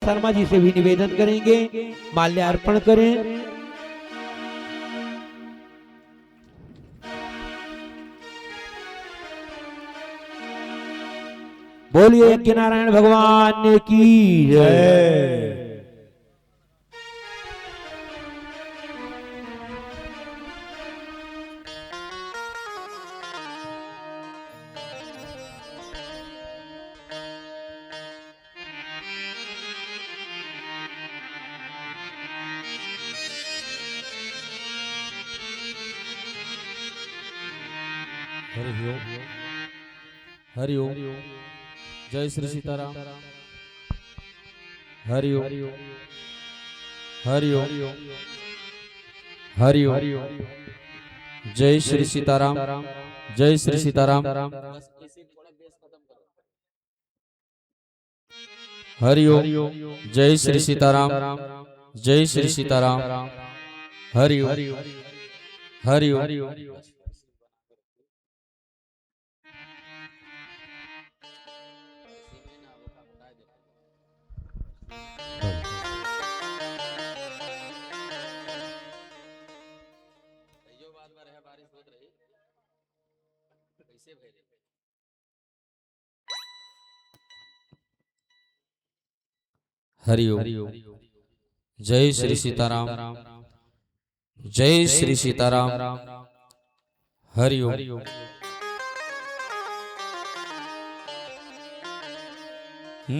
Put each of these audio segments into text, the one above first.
शर्मा जी से भी निवेदन करेंगे, माल्यार्पण करें। बोलिए यज्ञ नारायण भगवान की जय। हरि ओम, हरि ओम, जय श्री सीताराम। हरि ओम, हरि ओम, हरि ओम, जय श्री सीताराम, जय श्री सीताराम। हरि ओम, जय श्री सीताराम, जय श्री सीताराम। हरि ओम, हरि ओम। हरि ओम, जय श्री सीताराम, जय श्री सीताराम। हरि ओम,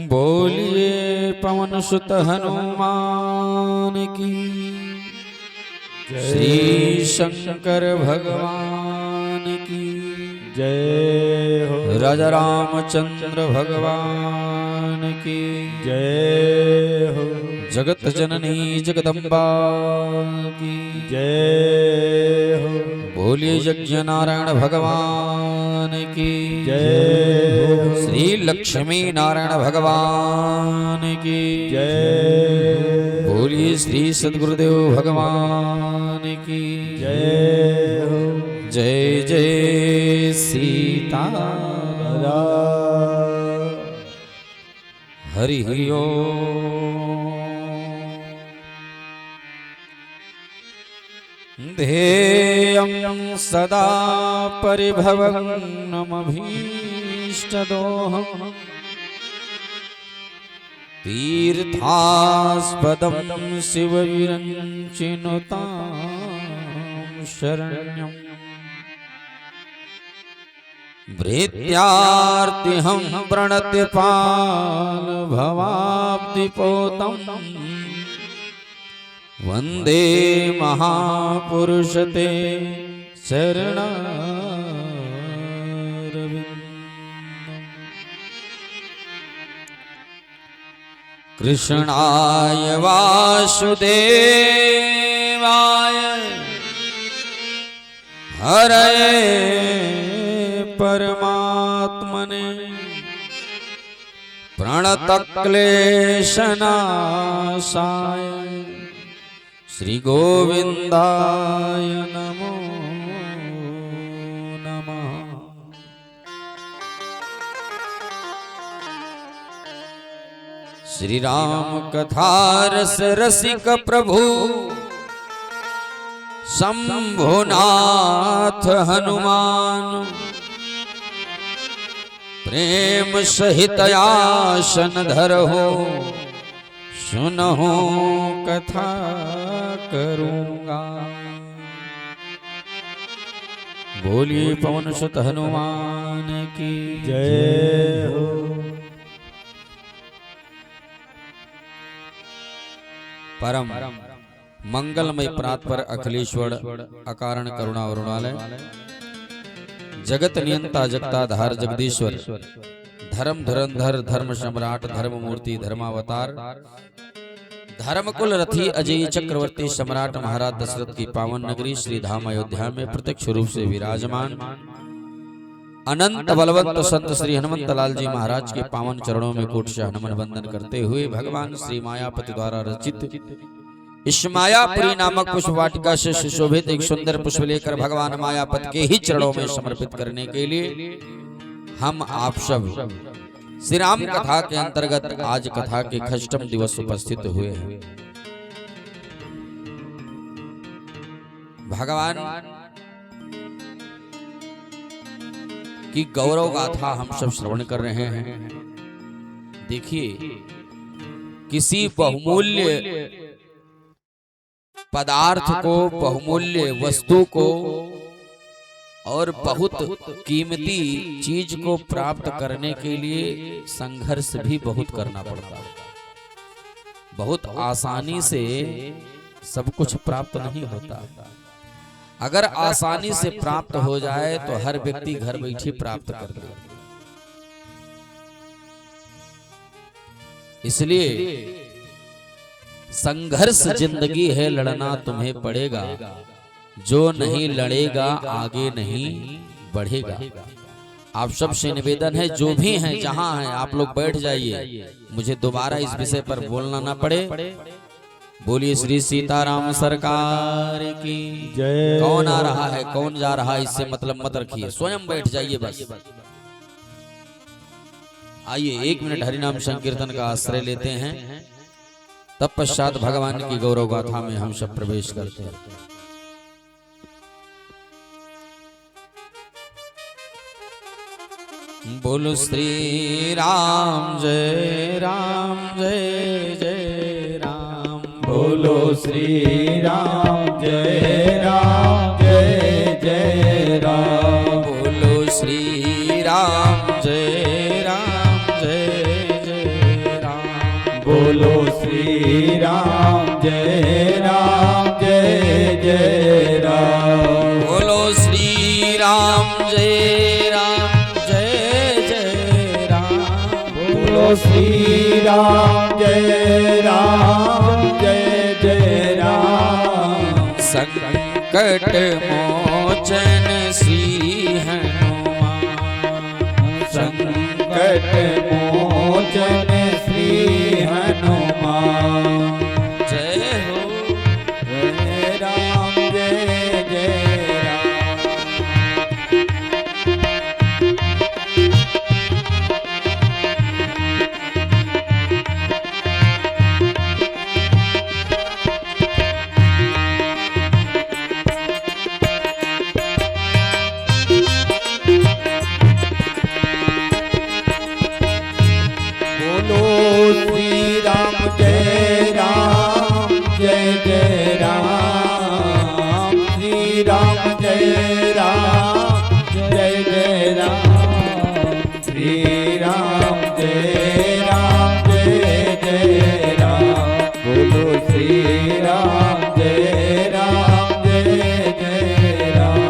बोलिए पवन सुत हनुमान की, श्री शंकर भगवान की जय हो। राजा रामचंद्र भगवान की जय हो। जगत जननी जगदम्बा की जय हो। बोलिए यज्ञ नारायण भगवान की जय हो। श्री लक्ष्मी नारायण भगवान की जय हो। बोलिए श्री सद्गुरुदेव भगवान की जय हो। जय जय सीताराम। हरि ओम। ध्येयं सदा परिभवग्नमभीष्टदोहम् तीर्थास्पदं शिवविरञ्चिनुतां शरण्यम् भृत्यार्तिहं प्रणत्यपाल भवाब्धिपोतं वन्दे महापुरुष ते शरणारविन्दम्। कृष्णाय वासुदेवाय हरये परमात्मने प्रणतक्लेशनाशाय श्री गोविंदाय नमो नमः। श्री राम कथा रस रसिक प्रभु शंभुनाथ हनुमान प्रेम सहित आसन धरहु सुनहु कथा करूंगा। बोलिए पवन सुत हनुमान की जय हो। परम मंगलमय प्रातपर अखिलेश्वर अकारण करुणा वरुणालय जगत नियंता जगता धार जगदीश्वर धर्म धुरंधर धर्म सम्राट धर्म मूर्ति धर्मावतार धर्मकुल रथी अजय चक्रवर्ती सम्राट महाराज दशरथ की पावन नगरी श्री धाम अयोध्या में प्रत्यक्ष रूप से विराजमान अनंत बलवंत संत श्री हनुमंत लाल जी महाराज के पावन चरणों में कोटशा नमन वंदन करते हुए भगवान श्री मायापति द्वारा रचित इस मायापुरी नामक पुष्प वाटिका से सुशोभित एक सुंदर पुष्प लेकर भगवान मायापति के ही चरणों में समर्पित करने के लिए हम आप सब श्री राम कथा के अंतर्गत आज कथा के खष्टम दिवस उपस्थित हुए हैं। भगवान की गौरव गाथा हम सब श्रवण कर रहे हैं। देखिए, किसी बहुमूल्य पदार्थ को, बहुमूल्य वस्तु को और बहुत कीमती चीज को प्राप्त करने के लिए संघर्ष भी बहुत करना पड़ता है। बहुत आसानी से सब कुछ प्राप्त नहीं होता। अगर आसानी से प्राप्त हो जाए तो हर व्यक्ति घर बैठे प्राप्त कर ले। इसलिए संघर्ष जिंदगी है, लड़ना तुम्हें पड़ेगा। जो नहीं लड़ेगा आगे नहीं बढ़ेगा। आप सबसे निवेदन है, जो भी हैं जहां हैं, आप लोग बैठ जाइए, मुझे दोबारा इस विषय पर बोलना ना पड़े। बोलिए श्री सीताराम सरकार की जय। कौन आ रहा है, कौन जा रहा है, इससे मतलब मत रखिए, स्वयं बैठ जाइए बस। आइए 1 मिनट हरिनाम संकीर्तन का आश्रय लेते हैं, तत्पश्चात भगवान की गौरव गाथा में हम सब प्रवेश करते हैं। बोलो श्री राम जय राम जय जय राम। बोलो श्री राम जय राम जय जय राम। बोलो श्री राम जय राम जय जय राम। बोलो श्री राम जय राम जय जय राम। बोलो श्री राम जय राम जय जय राम। बोलो श्री राम जय राम जय जय राम। संकट मोचन श्री हनुमान। संकट मोचन श्री हनुमान। जय हो जय राम जय जय राम। बोलो श्री राम जय राम जय जय राम। श्री राम जय राम जय जय राम। श्री राम जय राम जय जय राम। बोलो श्री राम जय राम जय जय राम।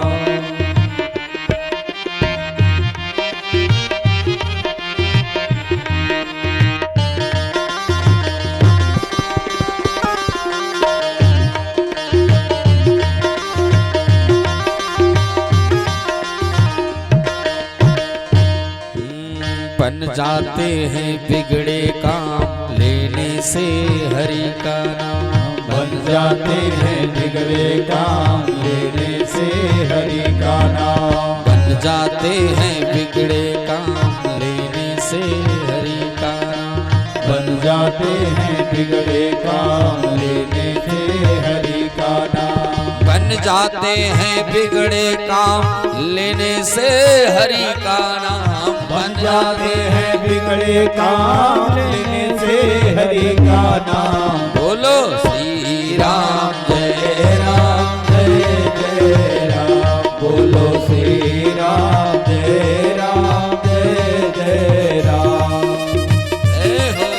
बन जाते हैं बिगड़े काम लेने से हरि का नाम। बन जाते हैं बिगड़े काम लेने से हरि का नाम। बन जाते हैं बिगड़े काम लेने से हरि का नाम। बन जाते हैं बिगड़े काम लेने से हरि का नाम। बन जाते हैं बिगड़े काम लेने से हरि का नाम। बन जाते हैं बिगड़े काम लेने से हरि का नाम। बोलो श्री राम जय राम जय जय राम। बोलो श्री राम जय राम जय जय राम। जय हो।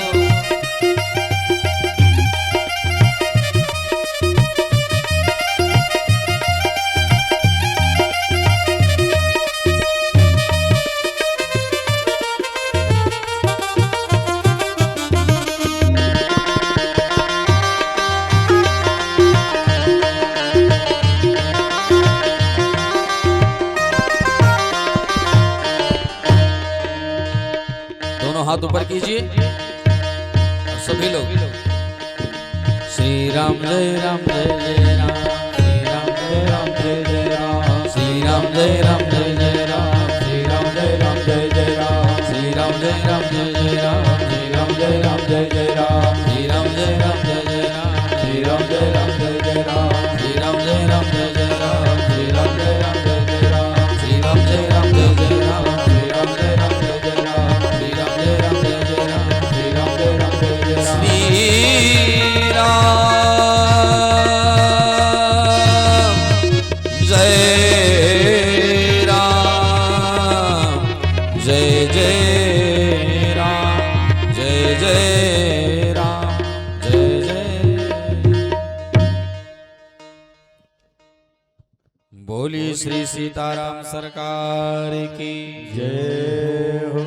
दोनों हाथ ऊपर कीजिए और सभी लोग श्री राम जय राम जय जय राम। श्री राम जय राम जय जय राम। श्री राम जय राम जय जय राम। श्री राम जय राम जय जय राम। श्री राम जय राम जय बोलिए श्री सीताराम सरकार की जय हो।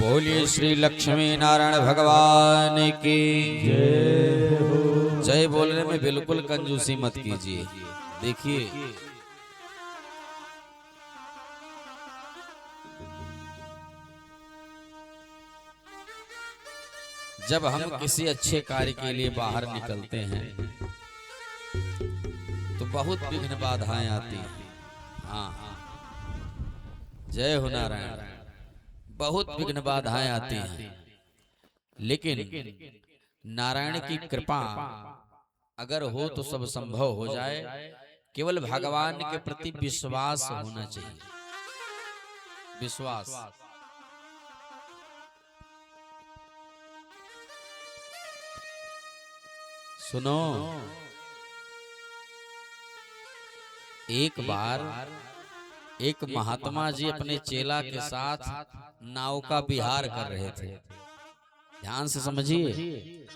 बोलिए श्री लक्ष्मी नारायण भगवान की जय हो। जय बोलने में बिल्कुल कंजूसी मत कीजिए। देखिए जब हम किसी अच्छे कार्य के लिए बाहर निकलते हैं तो बहुत विघ्न बाधाएं आती हैं। हाँ जय हो नारायण। बहुत विघ्न बाधाएं आती हैं, लेकिन नारायण की कृपा अगर हो तो सब संभव हो जाए। केवल भगवान के प्रति विश्वास होना चाहिए। विश्वास। सुनो, एक बार एक महात्मा जी अपने चेला के साथ नाव का विहार कर रहे थे। ध्यान से समझिए।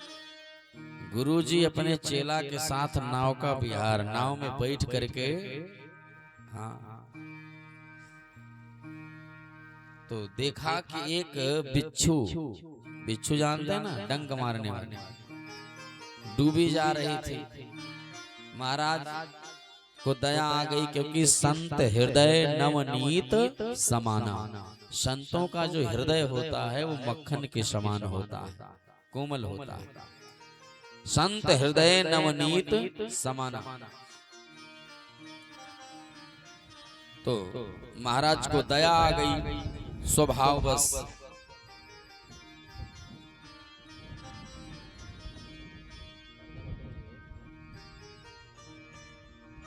गुरु जी अपने चेला के साथ नाव का विहार, नाव में बैठ करके, हाँ, तो देखा कि एक बिच्छू, बिच्छू जानते हैं ना, डंक मारने वाले, डूबी जा रही थी। महाराज को दया आ गई, क्योंकि संत हृदय नवनीत समाना। संतों का जो हृदय होता है वो मक्खन के समान होता है, कोमल होता है। संत हृदय नवनीत समाना। तो महाराज को दया आ गई स्वभाव बस।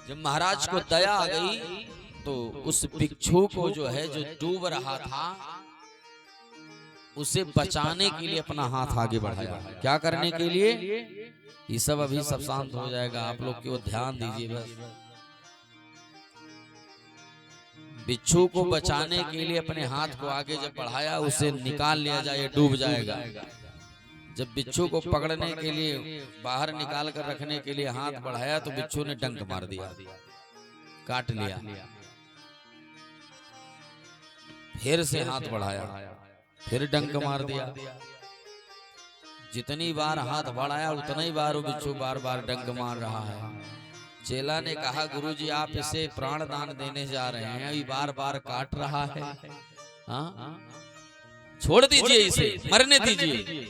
जब महाराज को दया आ गई तो उस भिक्षु को जो है, जो डूब रहा था, उसे बचाने के लिए अपना हाथ आगे बढ़ाया। क्या करने के लिए? ये सब अभी सब शांत हो जाएगा, आप लोग क्यों ध्यान दीजिए बस। बिच्छू को बचाने के लिए अपने हाथ को आगे जब बढ़ाया, उसे निकाल लिया जाए, डूब जाएगा। जब बिच्छू को पकड़ने के लिए, बाहर निकाल कर रखने के लिए हाथ बढ़ाया, तो बिच्छू ने डंक मार दिया, काट लिया। फिर से हाथ बढ़ाया, फिर डंक मार दिया। जितनी बार हाथ बढ़ाया उतना ही बार वो बिच्छू बार बार डंक मार रहा है। चेला ने कहा, गुरुजी आप इसे प्राण दान देने जा रहे हैं, अभी बार बार काट रहा है, हाँ? छोड़ दीजिए इसे, मरने दीजिए।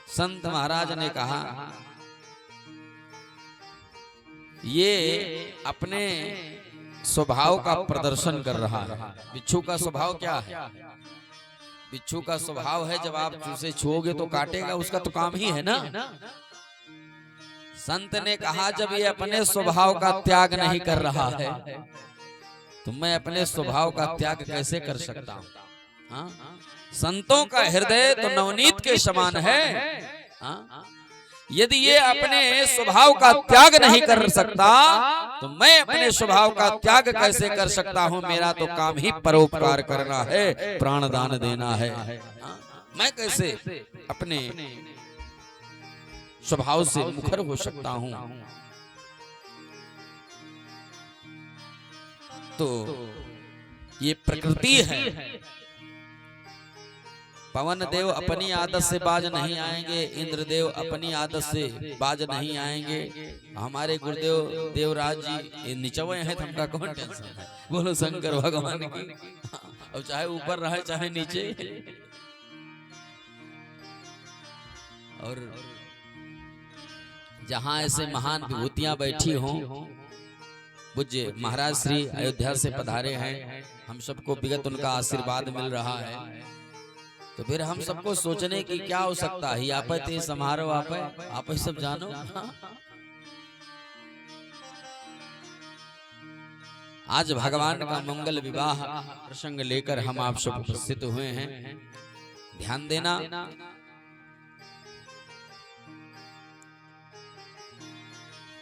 संत महाराज ने कहा, ये अपने स्वभाव का प्रदर्शन कर रहा है। बिच्छू का स्वभाव क्या है? बिच्छू का स्वभाव है, जब आप उसे छुओगे तो काटेगा, उसका तो काम ही है ना। संत ने कहा, जब ये अपने स्वभाव का त्याग नहीं कर रहा है तो मैं अपने स्वभाव का त्याग कैसे कर सकता हूं? हाँ? संतों का हृदय तो नवनीत के समान है। हाँ? यदि ये अपने स्वभाव का त्याग नहीं कर सकता तो मैं अपने स्वभाव का त्याग कैसे कर सकता हूं? मेरा तो काम ही परोपकार करना है, प्राणदान देना है। हाँ? मैं कैसे अपने स्वभाव से मुखर हो सकता हूं? तो ये प्रकृति है। पवन देव अपनी आदत से बाज नहीं आएंगे, इंद्रदेव अपनी आदत से बाज नहीं आएंगे। हमारे गुरुदेव देवराज जी ये निचवे हैं, हमका कौन टेंशन है? बोलो शंकर भगवान की। अब चाहे ऊपर रहे चाहे नीचे। और जहां ऐसे महान विभूतियां बैठी हों, पूज्य महाराज श्री अयोध्या से पधारे हैं, हम सबको विगत उनका आशीर्वाद मिल रहा है, तो फिर हम सबको सोचने की क्या हो सकता है? आप ते समारो, आप सब जानो। आज भगवान का मंगल विवाह प्रसंग लेकर हम आप सब उपस्थित हुए हैं। ध्यान देना,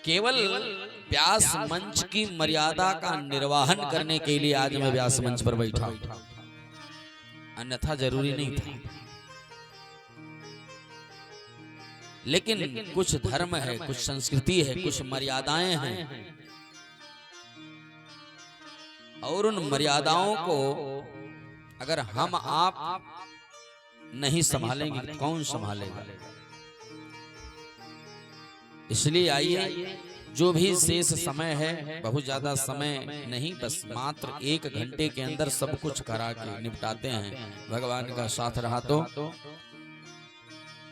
केवल व्यास मंच की मर्यादा का निर्वहन करने के लिए आज मैं व्यास मंच पर बैठा, अन्यथा जरूरी नहीं था। लेकिन कुछ धर्म है, कुछ संस्कृति है, कुछ मर्यादाएं हैं, और उन मर्यादाओं को अगर हम आप नहीं संभालेंगे तो कौन संभालेगा। इसलिए आइए, जो भी शेष समय है, बहुत ज्यादा समय नहीं, बस मात्र 1 घंटे के अंदर सब कुछ करा के निपटाते हैं। भगवान का साथ रहा तो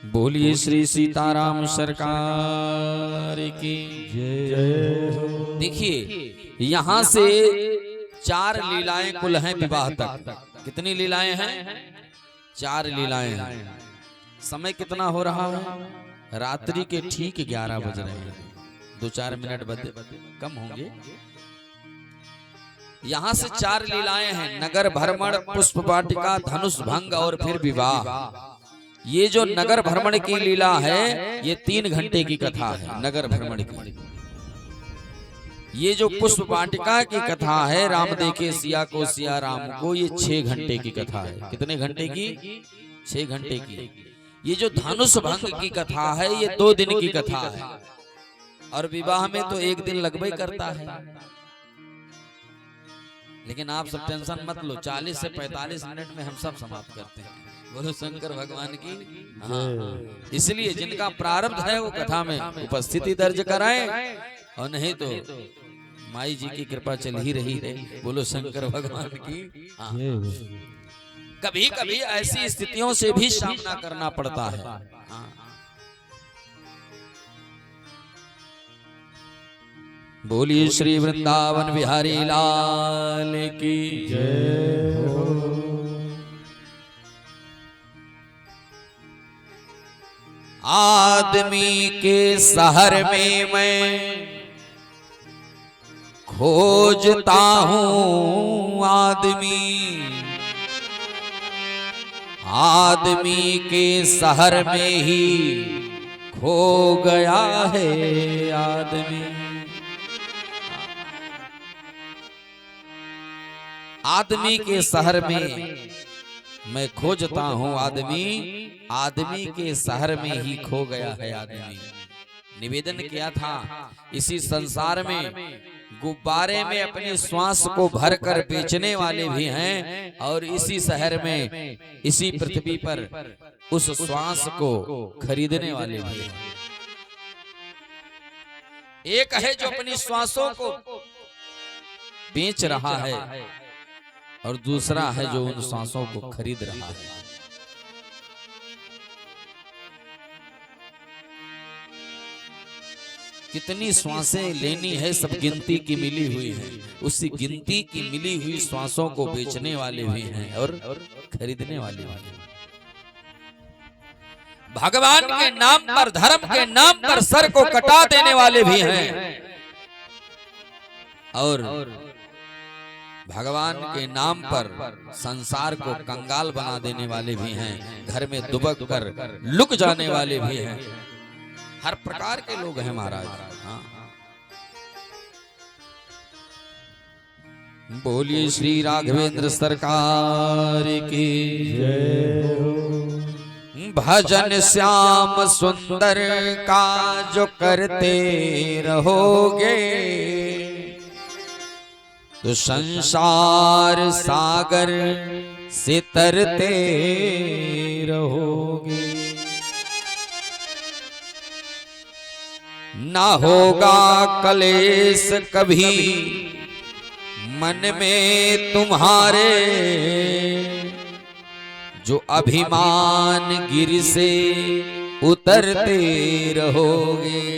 बोलिए श्री सीताराम सरकार की जय। देखिए, यहाँ से 4 लीलाएं कुल हैं विवाह तक। कितनी लीलाएं हैं? 4 लीलाएं हैं। समय कितना हो रहा है? रात्रि के ठीक 11 बज रहे हैं। 2-4 मिनट कम होंगे। यहाँ से 4 लीलाएं हैं, नगर भ्रमण, पुष्प वाटिका, धनुष भंग और फिर विवाह। ये जो नगर भ्रमण की लीला है, ये 3 घंटे की कथा है नगर भ्रमण की। ये जो पुष्प वाटिका की कथा है, राम देखे सिया को सिया राम को, ये 6 घंटे की कथा है। कितने घंटे की? 6 घंटे की। ये जो धनुष भंग की कथा है, ये 2 दिन की कथा है, और विवाह में तो 1 दिन लगभग ही करता है। लेकिन आप सब टेंशन मत लो, 40 से 45 मिनट में हम सब समाप्त करते हैं। बोलो शंकर भगवान की। हाँ, इसलिए जिनका प्रारब्ध है वो कथा में उपस्थिति दर्ज कराएं, और नहीं तो माई जी की कृपा चल ही रही है। बोलो शंकर भगवान की। हाँ, कभी कभी ऐसी स्थितियों से भी सामना करना पड़ता है। हाँ, बोलिए श्री वृंदावन बिहारी लाल की जय हो। आदमी के शहर में मैं खोजता हूँ आदमी के शहर में ही खो गया है आदमी। आदमी के शहर में मैं खोजता हूँ आदमी के शहर में ही खो गया है आदमी। निवेदन किया था, इसी संसार में गुब्बारे में अपने श्वास को भरकर बेचने वाले भी हैं, और इसी शहर में, इसी पृथ्वी पर उस श्वास को खरीदने वाले भी हैं। एक है जो अपनी श्वासों को बेच रहा है, और दूसरा है जो उन सांसों को खरीद रहा है। कितनी श्वासें लेनी है, सब गिनती की मिली हुई है। उसी गिनती की मिली हुई श्वासों को बेचने वाले भी हैं और खरीदने वाले भी हैं। भगवान के नाम पर, धर्म के नाम पर सर को कटा देने वाले भी हैं, और भगवान के नाम पर संसार को कंगाल बना देने वाले भी हैं, घर में दुबक कर लुक जाने वाले भी हैं। हर प्रकार के लोग हैं महाराज। हाँ। बोलिए श्री राघवेंद्र सरकार की जय हो। भजन श्याम सुंदर का जो करते रहोगे, तो संसार सागर से तरते रहोगे। ना होगा कलेश कभी मन में तुम्हारे, जो अभिमान गिर से उतरते रहोगे।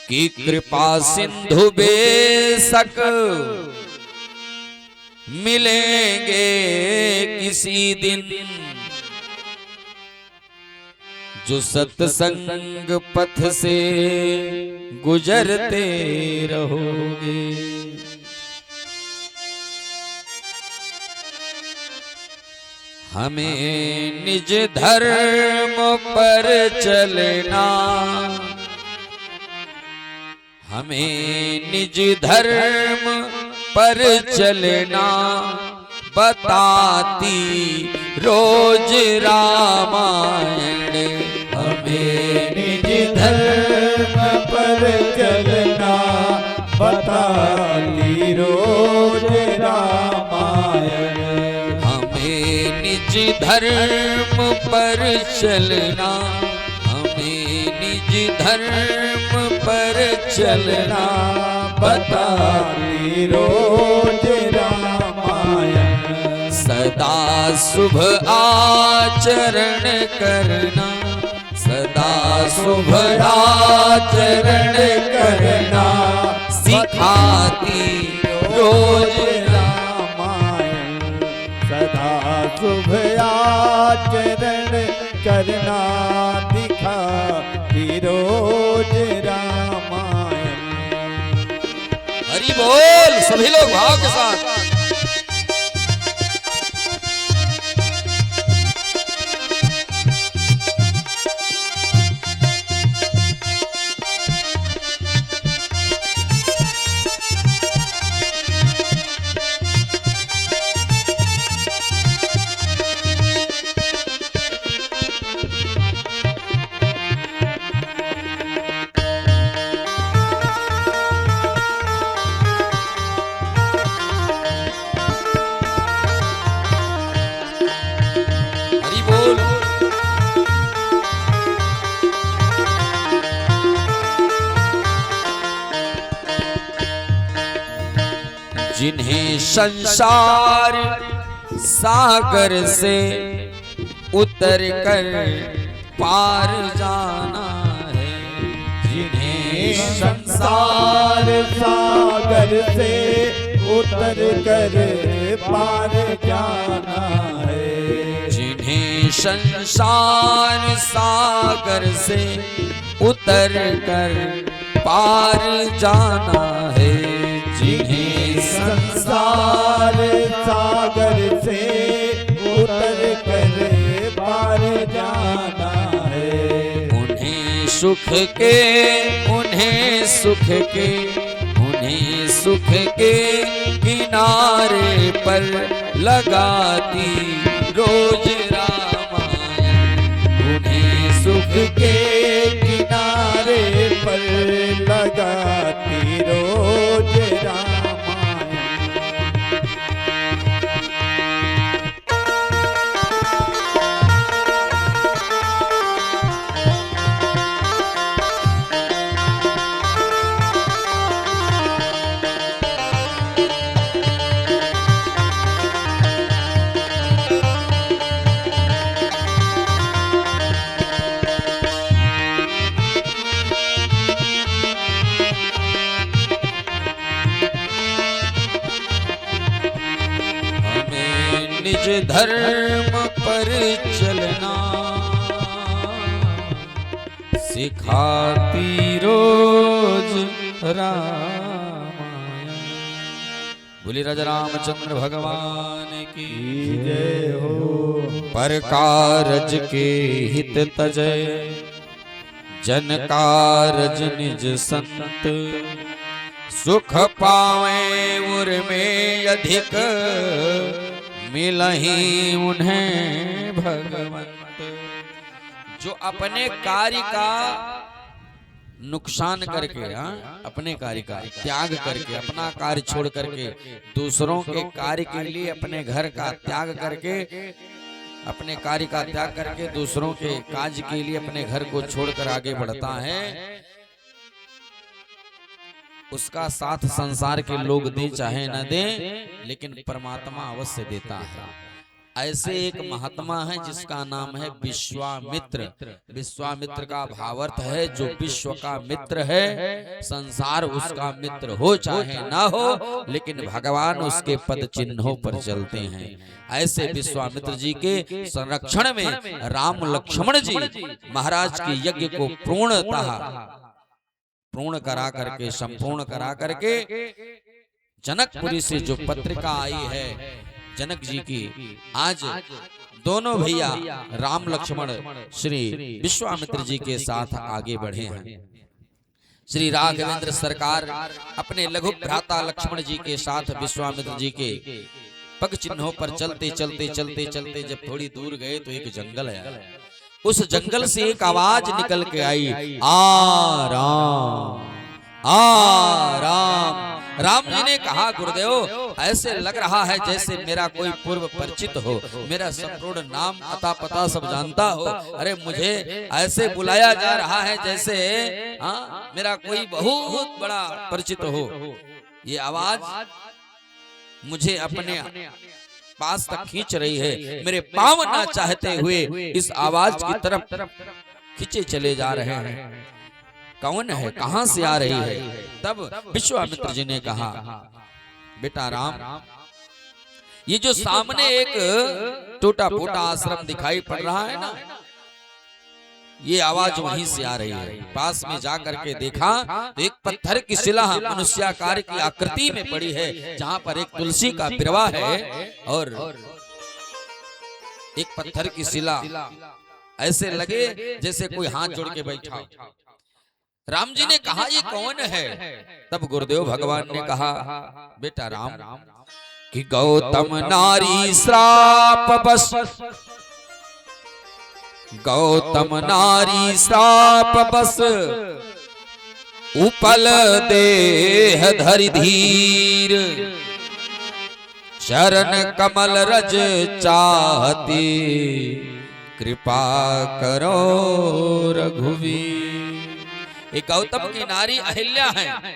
कि कृपा सिंधु बेशक मिलेंगे किसी दिन, जो सत्संग पथ से गुजरते रहोगे। हमें निज धर्म पर चलना, हमें निज धर्म पर चलना बताती रोज रामायण। हमें निज धर्म पर चलना बताती रोज रामायण। हमें निज धर्म पर चलना, हमें निज धर्म पर चलना बताती रोज रामायण। सदा शुभ आचरण करना, सदा शुभ आचरण करना सिखाती रोज रामायण। सदा शुभ आचरण करना दिखाती रोज रामायण। हरि बोल। सभी लोग भाव के साथ। हरि बोल। जिन्हें संसार सागर से उतर कर पार जाना है, जिन्हें संसार सागर से उतर कर पार जाना है। जिन्हें संसार सागर से उतर कर पार जाना है, जिन्हें संसार सागर से उतर कर पार जाना है। उन्हें सुख के, उन्हें सुख के, उन्हें सुख के किनारे पर लगाती रोज रामायण। उन्हें सुख के किनारे पर लगाती रोज रामायण। निज धर्म पर चलना सिखाती रोज रामायण। बोले राजा रामचंद्र भगवान की जय हो। पर कारज के हित तजय, जन कारज निज संत। सुख पावे उर में अधिक, मिलही उन्हें भगवंत। जो अपने कार्य का नुकसान करके, अपने कार्य का त्याग करके, अपना कार्य छोड़ करके दूसरों के कार्य के लिए अपने घर का त्याग करके, अपने कार्य का त्याग करके दूसरों के काज के लिए अपने घर को छोड़कर आगे बढ़ता है, उसका साथ संसार के लोग दे चाहे न दे, लेकिन परमात्मा अवश्य देता है। ऐसे एक महात्मा है जिसका नाम है विश्वामित्र। विश्वामित्र का भावार्थ है जो विश्व का मित्र है, संसार उसका मित्र हो चाहे ना हो, लेकिन भगवान उसके पद चिन्हों पर चलते हैं। ऐसे विश्वामित्र जी के संरक्षण में राम लक्ष्मण जी महाराज के यज्ञ को पूर्ण करा करके, संपूर्ण करा करके जनकपुरी से जो पत्रिका आई है जनक जी की, आज दोनों भैया राम लक्ष्मण श्री विश्वामित्र जी के साथ आगे बढ़े हैं। श्री राघवेंद्र सरकार अपने लघु भ्राता लक्ष्मण जी के साथ विश्वामित्र जी के पग चिन्हों पर चलते चलते चलते चलते जब थोड़ी दूर गए तो एक जंगल आया। उस जंगल से एक आवाज निकल के आई, आराम आराम। राम जी ने कहा, गुरुदेव ऐसे लग रहा है जैसे मेरा कोई पूर्व परिचित हो, मेरा संपूर्ण नाम अता पता सब जानता हो। अरे मुझे ऐसे बुलाया जा रहा है जैसे मेरा कोई बहुत बड़ा परिचित हो। ये आवाज मुझे अपने पास तक खींच रही है। मेरे पांव ना चाहते हुए इस आवाज की तरफ खींचे चले जा रहे हैं। कौन है, कहां से आ रही है? तब विश्वामित्र जी ने कहा, बेटा राम, ये जो सामने एक टूटा फूटा आश्रम दिखाई पड़ रहा है ना, ये आवाज वहीं से आ रही है। पास में जाकर के देखा तो एक पत्थर की शिला मनुष्याकार की आकृति में पड़ी है, जहां पर एक तुलसी का पिरवा है और एक पत्थर की शिला ऐसे लगे जैसे कोई हाथ जोड़ के बैठा। राम जी ने कहा, ये कौन है? तब गुरुदेव भगवान ने कहा, बेटा राम, कि गौतम नारी श्राप बस, गौतम नारी श्राप बस, उपल देह धरि धीर, चरण कमल रज चाहती, कृपा करो रघुवीर। एक गौतम की नारी अहिल्या है,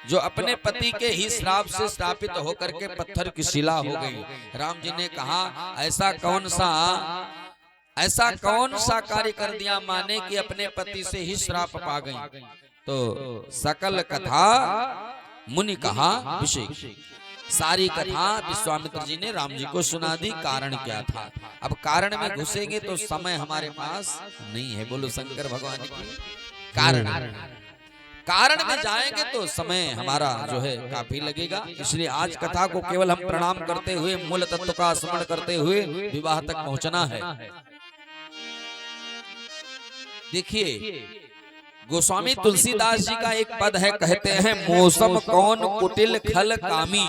जो अपने पति के ही श्राप से श्रापित होकर के पत्थर की शिला हो गई। राम जी ने कहा, ऐसा कौन सा कार्य कर दिया माने कि अपने पति से ही श्राप पा गई? तो सकल कथा मुनि कहा विशेष, सारी कथा विश्वामित्र जी ने राम जी को सुना दी। कारण क्या था? अब कारण में घुसेंगे तो समय हमारे पास नहीं है। बोलो शंकर भगवान की। कारण में जाएंगे तो समय हमारा जो है काफी लगेगा। इसलिए आज कथा को केवल हम प्रणाम करते हुए, मूल तत्व का स्मरण करते हुए विवाह तक पहुंचना है। देखिए, गोस्वामी तुलसीदास जी का एक पद है, कहते हैं, मौसम कौन कुटिल खल कामी।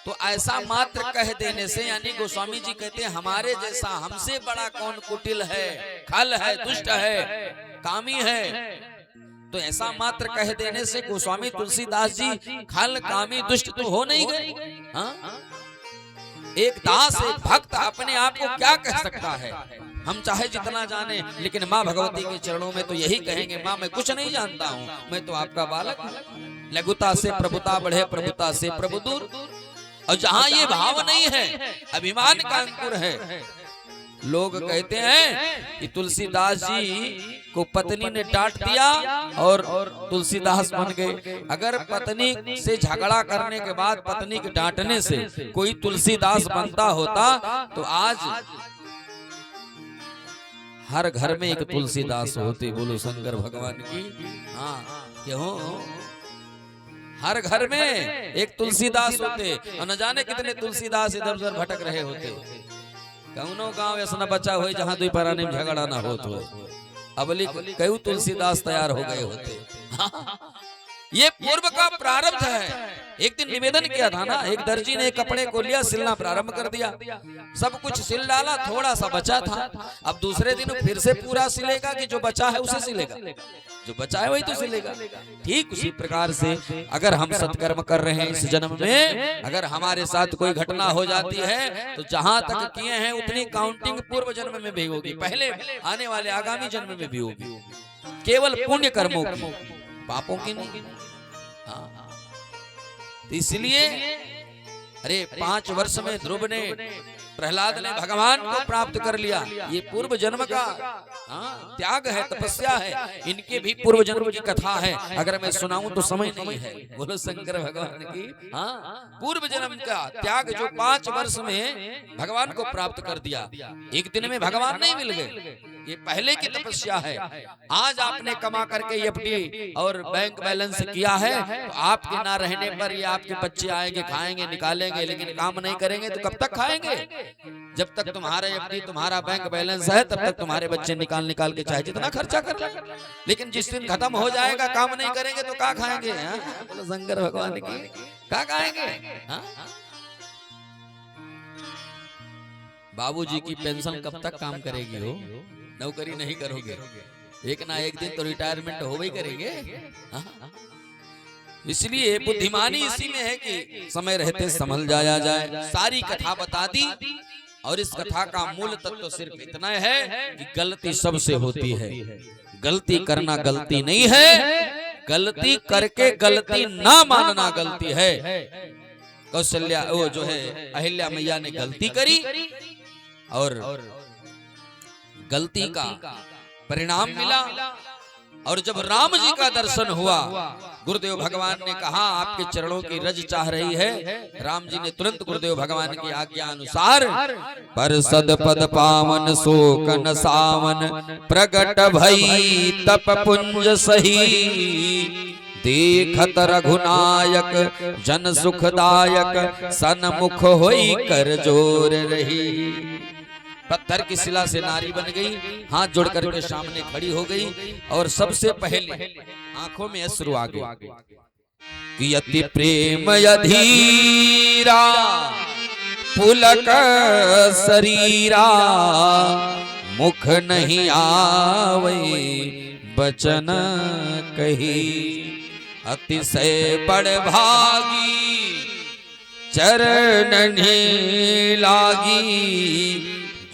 तो ऐसा मात्र कह देने से, यानी गोस्वामी जी कहते हैं, हमारे जैसा हमसे बड़ा कौन कुटिल है, खल है, दुष्ट है, कामी है। तो ऐसा मात्र कह देने से गोस्वामी तुलसीदास जी खल कामी दुष्ट तो हो नहीं गए। एक दास, एक भक्त अपने आप को क्या कह सकता है? हम चाहे जितना जाने, लेकिन माँ भगवती के चरणों में तो यही कहेंगे, माँ मैं कुछ नहीं जानता हूँ, मैं तो आपका बालक हूँ। लघुता से प्रभुता बढ़े, प्रभुता से प्रभु दूर। और जहाँ ये भाव नहीं है, अभिमान का अंकुर है। लोग कहते हैं कि तुलसीदास जी को पत्नी ने डांट दिया और तुलसीदास बन गए। अगर पत्नी से झगड़ा करने के बाद पत्नी के डांटने से कोई तुलसीदास बनता होता तो आज हर घर में एक तुलसीदास होते। बोलो शंकर भगवान की। हाँ, क्यों? हर घर में एक तुलसीदास होते और न जाने कितने तुलसीदास इधर उधर भटक रहे होते। कौनो गांव ऐसा न बचा हो जहां दुई पराने में झगड़ा ना हो। तो अबली कई तुलसीदास तैयार हो गए होते। ये पूर्व का प्रारब्ध है। एक दिन निवेदन किया था ना, एक दर्जी ने कपड़े को लिया, सिलना प्रारंभ कर दिया, सब कुछ सिल डाला, थोड़ा सा बचा था। अब दूसरे दिन फिर से पूरा सिलेगा कि जो बचा है उसे सिलेगा? जो बचा है वही तो सिलेगा। ठीक उसी प्रकार से अगर हम सत्कर्म कर रहे हैं इस जन्म में, अगर हमारे साथ कोई घटना हो जाती है तो जहां तक किए हैं उतनी काउंटिंग पूर्व जन्म में भी होगी, पहले आने वाले आगामी जन्म में भी होगी। केवल पुण्य कर्मों की, पापों की नहीं। तो इसलिए अरे 5 वर्ष में ध्रुव ने, प्रहलाद ने भगवान को प्राप्त कर लिया। ये पूर्व जन्म का त्याग है, तपस्या है। इनके भी पूर्व जन्म की कथा है, अगर मैं सुनाऊं तो समय नहीं है। बोलो शंकर भगवान की। पूर्व जन्म का त्याग जो 5 वर्ष में भगवान को प्राप्त कर दिया। एक दिन में भगवान नहीं मिल गए, ये पहले की तपस्या है। आज आपने कमा करके एफडी और बैंक बैलेंस किया है, तो आपके ना रहने पर ये आपके बच्चे आएंगे, खाएंगे, निकालेंगे, लेकिन काम नहीं करेंगे तो कब तक खाएंगे? जब तक तुम्हारा एफडी, तुम्हारा बैंक बैलेंस है, तब तक तुम्हारे बच्चे निकाल के चाहे जितना खर्चा कर ले। लेकिन जिस दिन खत्म हो जाएगा, काम नहीं करेंगे तो क्या खाएंगे? बोलो शंकर भगवान की। क्या खाएंगे? बाबूजी की पेंशन कब तक काम करेगी हो? नौकरी नहीं करोगे, एक ना एक दिन तो रिटायरमेंट हो ही करेंगे। हाँ? इसलिए बुद्धिमानी इसी में है कि समय रहते संभल जाया जाए। सारी कथा बता दी और इस कथा का मूल तत्व सिर्फ इतना है कि गलती सबसे होती है, गलती करना गलती नहीं है, गलती करके गलती ना मानना गलती है। कौशल्या वो जो है अहिल्या मैया ने गलती करी और गलती का परिणाम मिला। और जब राम जी का दर्शन हुआ, गुरुदेव भगवान ने कहा आपके चरणों की रज चाह रही है। राम जी ने तुरंत गुरुदेव भगवान की आज्ञा अनुसार पर सद पद पावन शोकन सावन प्रगट भई तप पुंज सही देखत रघुनायक जन सुखदायक सन्मुख होई कर जोर रही। पत्थर की शिला से नारी बन गई, हाथ जोड़ करके सामने खड़ी हो गई और सबसे पहले आंखों में अश्रु आ गए कि अति प्रेम अधीरा पुलक शरीरा मुख नहीं आवे बचन कही अतिशय बड़ भागी चरण लागी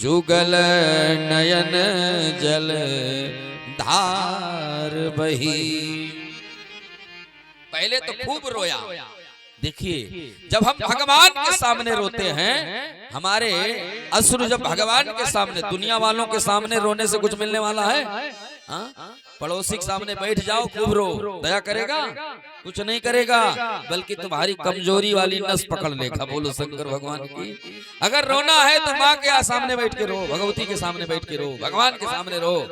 जुगल नयन जल धार बही। पहले तो खूब रोया। देखिए जब हम भगवान के सामने रोते हैं, हमारे अश्रु जब भगवान के सामने, दुनिया वालों के सामने रोने से कुछ मिलने वाला है? पड़ोसी के सामने बैठ जाओ खूब रो, दया करेगा? कुछ नहीं करेगा, बल्कि तुम्हारी कमजोरी वाली नस पकड़ लेगा। बोलो शंकर भगवान की। अगर रोना है तो माँ के सामने बैठ के रो, भगवती के सामने बैठ के रो, भगवान के सामने रो।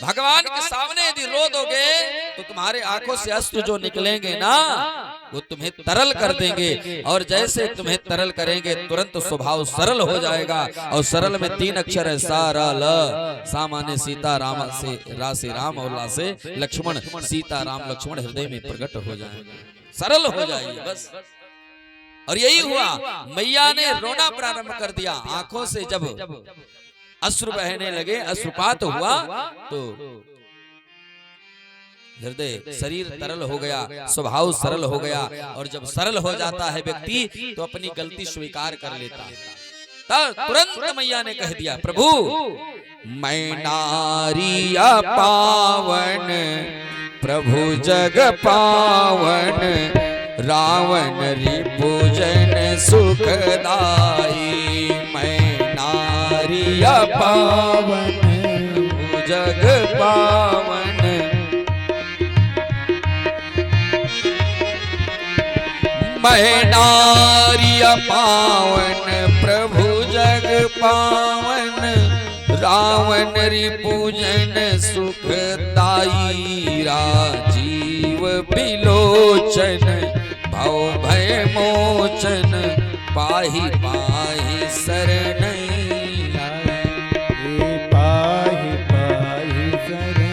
भगवान के सामने यदि रो दोगे तो तुम्हारे आंखों से अश्रु जो निकलेंगे ना, वो तुम्हें तरल कर देंगे। और जैसे तुम्हें तरल करेंगे तुरंत स्वभाव सरल हो जाएगा। और सरल में 3 अक्षर है, सारा ल। सामान्य सीता राम से, रा से राम और ला से लक्ष्मण। सीता राम लक्ष्मण हृदय में प्रकट हो जाएंगे, सरल हो जाएगी बस। और यही हुआ, मैया ने रोना प्रारंभ कर दिया। आंखों से जब अश्रु बहने लगे, अश्रुपात हुआ तो हृदय, शरीर तरल हो गया, स्वभाव सरल हो गया। और जब सरल हो जाता है व्यक्ति तो अपनी गलती स्वीकार कर लेता है। तब तुरंत मैया ने कह दिया, प्रभु मैं नारिया पावन प्रभु जग पावन रावण रिपुजन सुखदाई। मैं नारिया पावन प्रभु जग पावन मैं नारिया पावन प्रभु जग पावन रावण रिपुजन सुखदाई। राजीव बिलोचन भव भय मोचन पाहि पाहि शरण पाहि पाहि शरण।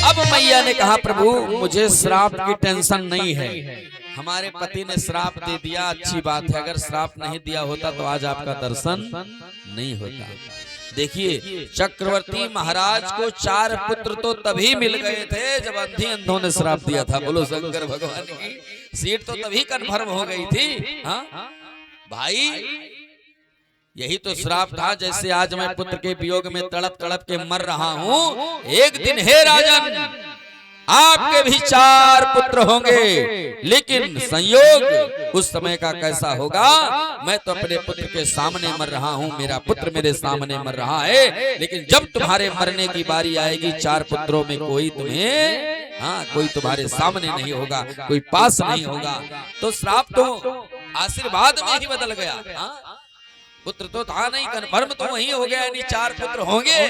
अब मैया ने कहा, प्रभु मुझे श्राप की टेंशन नहीं है। हमारे पति ने श्राप दे दिया, अच्छी बात है। अगर श्राप नहीं दिया होता तो आज आपका दर्शन नहीं होता। देखिए चक्रवर्ती महाराज को 4 पुत्र तो तभी मिल गए थे जब अंधी अंधों ने श्राप दिया था। बोलो शंकर भगवान की। सीट तो तभी कन्फर्म हो गई थी। हाँ भाई, यही तो श्राप था। जैसे आज मैं पुत्र के वियोग में तड़प तड़प के मर रहा हूँ, एक दिन हे राजन आपके भी 4 पुत्र होंगे, लेकिन संयोग उस समय का कैसा होगा। मैं तो अपने पुत्र के सामने मर रहा हूँ, मेरा पुत्र मेरे सामने मर रहा है, लेकिन जब तुम्हारे मरने की बारी आएगी 4 पुत्रों में कोई तुम्हें, कोई तुम्हारे सामने नहीं होगा, कोई पास नहीं होगा। तो श्राप तो आशीर्वाद में ही बदल गया। पुत्र तो था नहीं, कन्फर्म तो वही हो गया, यानी 4 पुत्र होंगे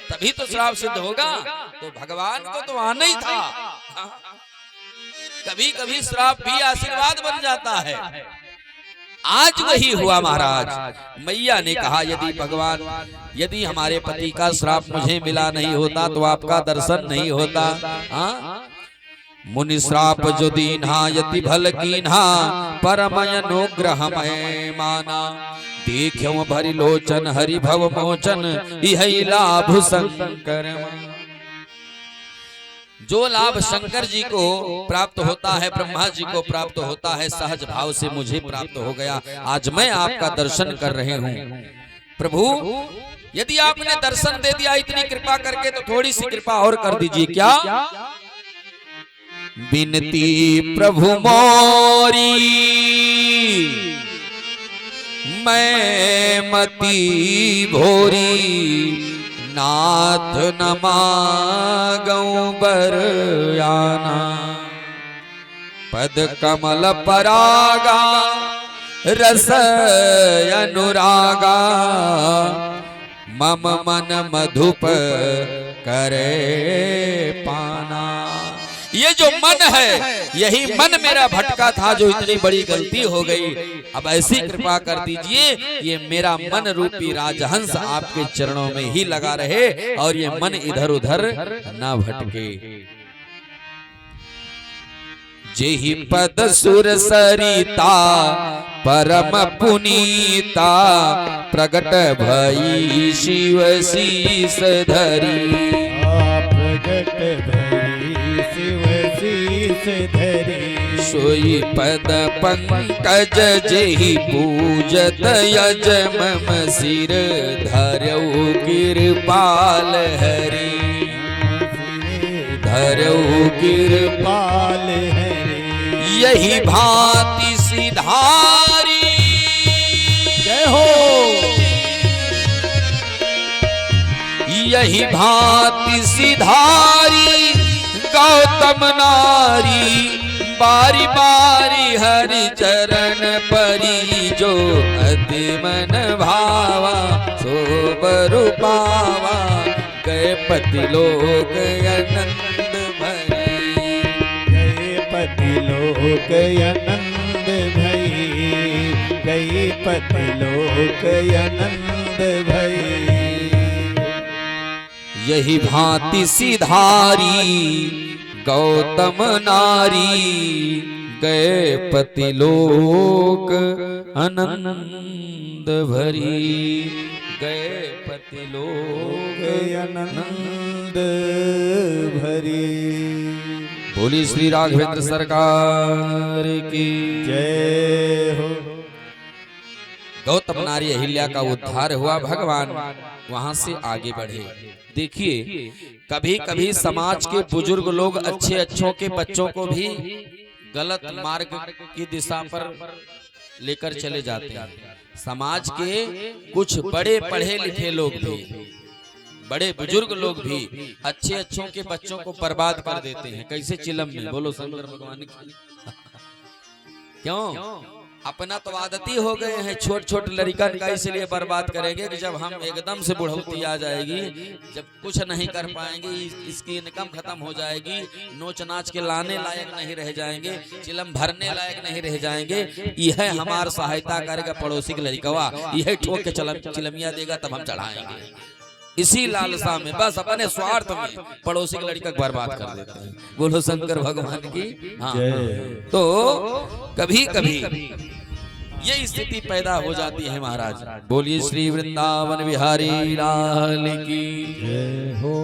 तभी तो श्राप सिद्ध होगा। तो भगवान को तो आना ही था। कभी कभी श्राप भी आशीर्वाद बन जाता है। आज वही हुआ महाराज। मैया ने कहा यदि भगवान, यदि हमारे पति का श्राप मुझे मिला नहीं होता तो आपका दर्शन नहीं होता। हाँ, मुनि श्राप जो दीन्हा यति भल कीन्हा, परम अनुग्रह मैं माना। देखो भरि लोचन हरि भव मोचन, यही लाभ शंकर। जो लाभ शंकर जी को प्राप्त होता है, ब्रह्मा जी को प्राप्त होता है, सहज भाव से मुझे प्राप्त हो गया। आज मैं आपका दर्शन कर रहे हूँ। प्रभु यदि आपने दर्शन दे दिया इतनी कृपा करके, तो थोड़ी सी कृपा और कर दीजिए। क्या बिनती प्रभु मोरी, मैं मति भोरी, नाथ न मागऊं बरयाना। पद कमल परागा, रस अनुरागा, मम मन मधुप करे पाना। ये जो मन है, यही मन मेरा भटका था, जो इतनी बड़ी गलती हो गई। अब ऐसी कृपा कर दीजिए, ये मेरा मन रूपी राजहंस आपके चरणों में ही लगा रहे और ये मन इधर उधर ना भटके। जेहि पद सुर सरिता, परम पुनीता, प्रगट भई शिव शीस धरी। प्रगट भई शिव शीस धरी। सोई पद पंकज जेहि पूजत यज मम सिर, धरऊ कृपाल हरि, धरऊ कृपाल हरि। यही भांति सिधारी, जय हो। यही भांति सिधारी, गौतम नारी, बारी बारी हरि चरण परी। जो अति मन भावा, सो बरु पावा, गए पति लोक आनंद भरी। गए पति लोक आनंद भई, गए पति लोक आनंद भई। यही भांति सिधारी, गौतम नारी, गए पति लोक आनंद भरी। गए पति लोक आनंद भरी। बोली श्री राघवेंद्र सरकार की जय हो। गौतम नारी अहिल्या का उद्धार हुआ, भगवान वहां से आगे बढ़े। देखिए कभी कभी समाज के बुजुर्ग लोग अच्छे अच्छों के बच्चों को भी गलत मार्ग की दिशा पर लेकर चले जाते हैं। समाज के कुछ बड़े पढ़े लिखे लोग भी, बड़े बुजुर्ग लोग भी अच्छे अच्छों के बच्चों को बर्बाद कर देते हैं। कैसे? चिलम में। बोलो शंकर भगवान की। क्यों? अपना तो आदत ही हो गए हैं, छोट छोट लड़कन का इसलिए बर्बाद करेंगे कि जब हम एकदम से बुढ़ौती आ जाएगी, जब कुछ नहीं कर पाएंगे, इसकी इनकम खत्म हो जाएगी, नोच नाच के लाने लायक नहीं रह जाएंगे, चिलम भरने लायक नहीं रह जाएंगे, यह हमार सहायता करेगा पड़ोसी के लड़कवा, यह ठोक के चिलमिया देगा तब हम चढ़ाएंगे। इसी लालसा में, बस अपने स्वार्थ में पड़ोसी के लड़का बर्बाद कर देते हैं। बोलो शंकर भगवान की। हाँ, तो कभी कभी ये स्थिति पैदा हो जाती है महाराज। बोलिए श्री वृंदावन बिहारी लाल की जय हो।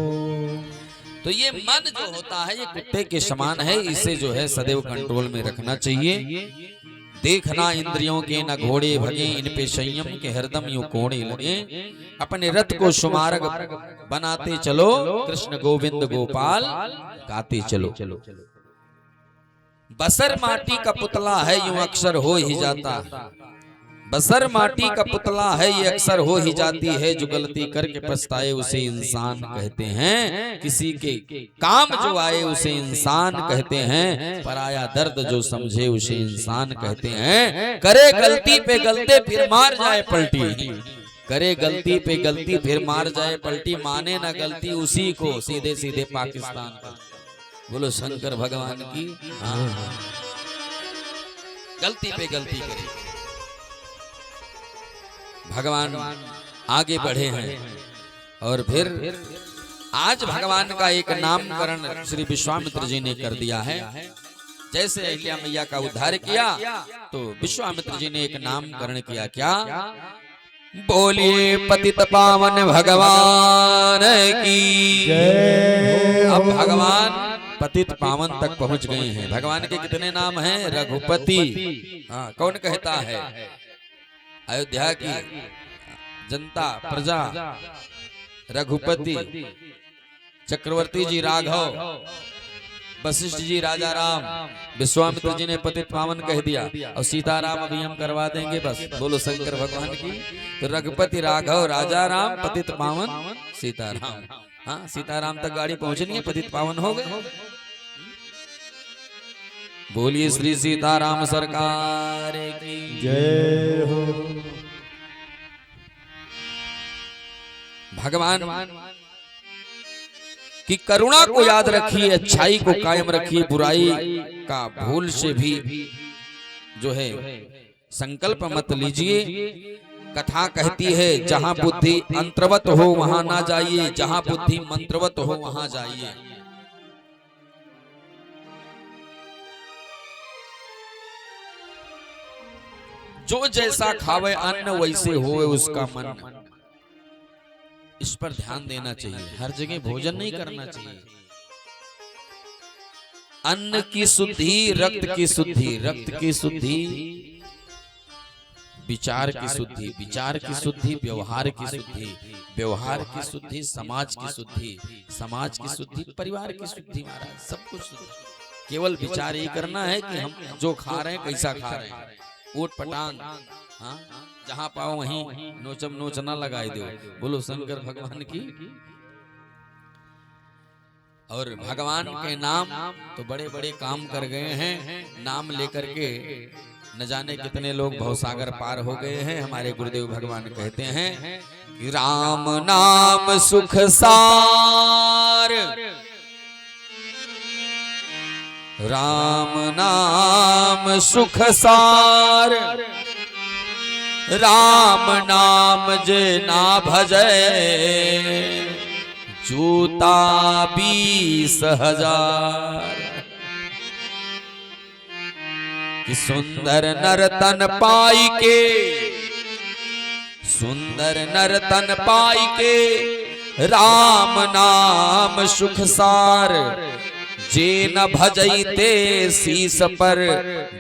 तो ये मन जो होता है ये कुत्ते के समान है, इसे जो है सदैव कंट्रोल में रखना चाहिए। देखना इंद्रियों के न घोड़े भगे, इन पे संयम के हरदम यूं कोड़े लगे। अपने रथ को सुमार्ग बनाते चलो, कृष्ण गोविंद गोपाल गाते चलो। बसर माटी का पुतला है यूं अक्सर हो ही जाता, बसर माटी का पुतला है ये अक्सर हो ही जाती है। जो गलती करके पछताए उसे इंसान कहते हैं, किसी के काम जो आए उसे इंसान कहते हैं। पराया दर्द जो समझे उसे इंसान कहते हैं। करे गलती पे गलती फिर मार जाए पलटी, करे गलती पे गलती फिर मार जाए पलटी। माने ना गलती उसी को सीधे सीधे पाकिस्तान का। बोलो शंकर भगवान की। गलती पे गलती करे, भगवान आगे बढ़े हैं और फिर आज भगवान का एक नामकरण श्री विश्वामित्र जी ने कर दिया है। जैसे अहिल्या मैया का उद्धार किया तो विश्वामित्र जी ने एक नामकरण किया। क्या? बोलिए पतित पावन भगवान की जय। अब भगवान पतित पावन तक पहुंच गए हैं। भगवान के कितने नाम हैं? रघुपति। हाँ, कौन कहता है? अयोध्या की जनता प्रजा रघुपति, चक्रवर्ती जी राघव, वशिष्ठ जी राजा राम, विश्वामित्र जी ने पतित पावन कह दिया और सीताराम अभी हम करवा देंगे। बस बोलो शंकर भगवान की। तो रघुपति राघव राजा राम पतित पावन सीताराम। हाँ, सीताराम तक गाड़ी पहुंचनी है, पतित पावन हो गए। बोलिए श्री सीताराम सरकार की जय हो। भगवान की करुणा को याद रखिए, अच्छाई को कायम रखिए, बुराई का भूल से भी जो है संकल्प मत लीजिए। कथा कहती है जहां बुद्धि अंतर्वत हो वहां ना जाइए, जहां बुद्धि मंत्रवत हो वहां जाइए। जो जैसा खावे अन्न वैसे होवे उसका मन। इस पर ध्यान देना चाहिए। हर जगह भोजन नहीं करना चाहिए। अन्न की शुद्धि, रक्त की शुद्धि, रक्त की शुद्धि, विचार की शुद्धि, विचार की शुद्धि, व्यवहार की शुद्धि, व्यवहार की शुद्धि, समाज की शुद्धि, समाज की शुद्धि, परिवार की शुद्धि। महाराज सब कुछ शुद्धि। केवल विचार ये करना है कि हम जो खा रहे हैं कैसा खा रहे हैं। ऊट पटांग, हाँ, जहां पाओ वहीं नोचम नोच ना लगाए दो। बोलो शंकर भगवान की। और भगवान के नाम तो बड़े बड़े काम कर गए हैं। नाम लेकर के न जाने कितने लोग भवसागर पार हो गए हैं। हमारे गुरुदेव भगवान कहते हैं कि राम नाम सुख सार, राम नाम सुख सार, राम नाम जे ना भजे जूता 20,000। कि सुंदर नर तन पाई के, सुंदर नर तन पाई के, राम नाम सुख सार, जे न भजैते शीस पर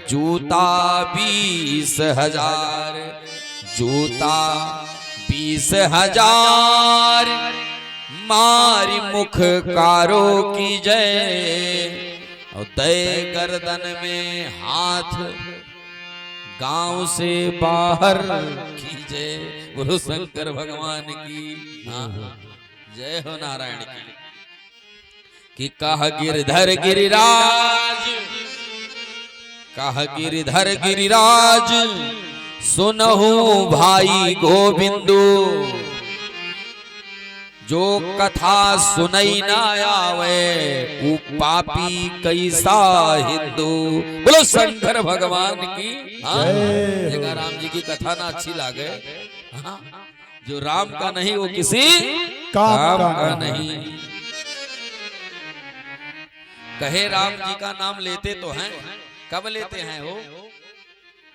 जूता 20,000। जूता 20,000 मारी मुख कारो की जय, और दे गर्दन में हाथ गांव से बाहर कीजे। बोलो शंकर भगवान की। हाँ, जय हो नारायण की। कि कह गिरधर गिरिराज, कह गिरधर गिरिराज, सुनहु भाई गोविंदु, जो कथा सुनई ना आवे उ पापी कैसा हिंदू। बोलो शंकर भगवान की। हाँ, राम जी की कथा ना अच्छी लागे। हाँ, जो राम का नहीं वो किसी काम का नहीं। कहे राम जी का नाम लेते तो हैं, कब लेते हैं वो?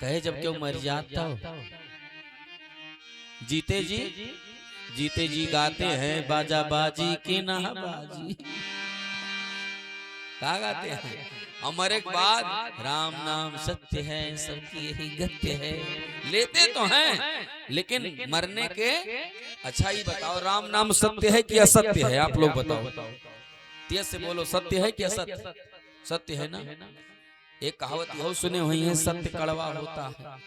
कहे जब क्यों मर जाता हो। जीते जी, जीते जी गाते हैं बाजा बाजी की ना बाजी। क्या गाते हैं? अमर एक बाद राम नाम सत्य है, सबकी यही गत्य है। लेते तो हैं लेकिन मरने के। अच्छा ही बताओ, राम नाम सत्य है कि असत्य है? आप लोग बताओ। तेज से बोलो, सत्य है कि असत्य? सत्य है ना। एक कहावत हो सुने हुई है, सत्य कड़वा होता है।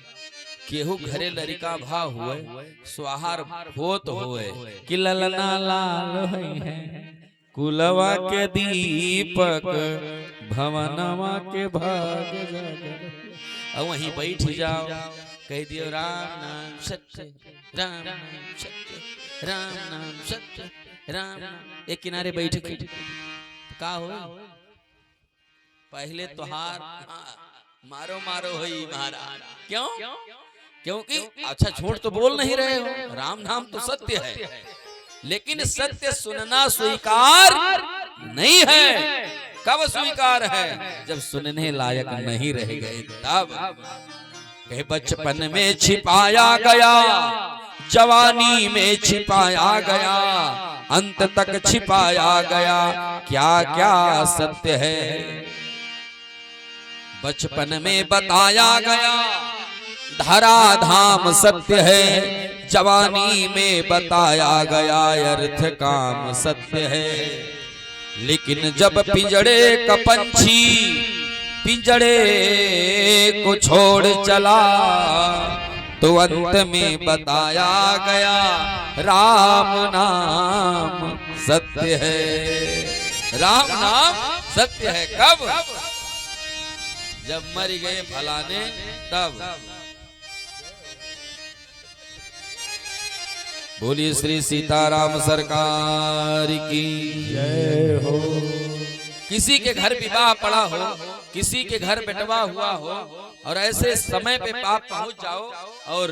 केहू घरे लड़का भा हुए स्वाहार होत हुए कि ललना लाल है, कुलवा के दीपक भवनवा के भाग जाग। अब वहीं बैठ जाओ, कह दियो राम नाम सत्य, राम नाम सत्य, राम नाम सत्य, राम नाम। एक किनारे बैठ के का हो, पहले तोहार मारो मारो हुई महाराज। क्यों? क्योंकि अच्छा झूठ तो बोल नहीं रहे हो, राम नाम तो सत्य है, लेकिन सत्य सुनना स्वीकार नहीं है। कब स्वीकार है? जब सुनने लायक नहीं रह गए तब। कहे बचपन में छिपाया गया, जवानी में छिपाया गया, अंत तक छिपाया गया, क्या क्या सत्य है। बचपन में बताया गया धरा धाम सत्य है, जवानी में बताया गया अर्थ काम सत्य है। लेकिन जब पिंजड़े का पंछी पिंजड़े को छोड़ चला तो अंत में बताया गया राम नाम सत्य है। राम नाम सत्य है। कब? जब मर गए फलाने तब। बोलिए श्री सीताराम सरकार की जय हो। किसी के घर विवाह पड़ा हो, किसी के घर बेटवा हुआ हो, और ऐसे समय पे पाप पहुंच जाओ और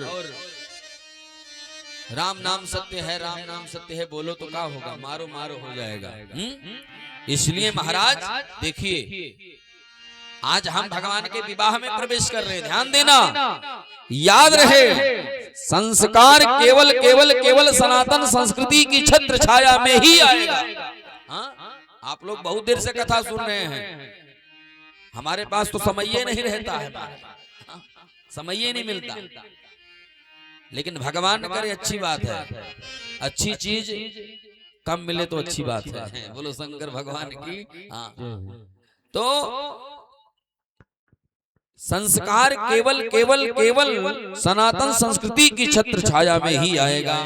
राम नाम सत्य है, राम नाम सत्य है बोलो तो क्या होगा? मारो मारो हो जाएगा। इसलिए महाराज देखिए, आज हम भगवान के विवाह में प्रवेश कर रहे हैं, ध्यान देना, याद रहे संस्कार केवल केवल केवल सनातन संस्कृति की छत्र छाया में ही आएगा। आप लोग बहुत देर से कथा सुन रहे हैं, हमारे पास तो समय ही नहीं रहता है, समय ही नहीं मिलता। लेकिन भगवान करे अच्छी बात है, अच्छी चीज कम मिले तो अच्छी बात है। बोलो शंकर भगवान की। तो संस्कार केवल केवल केवल सनातन संस्कृति की छत्र छाया में ही आएगा।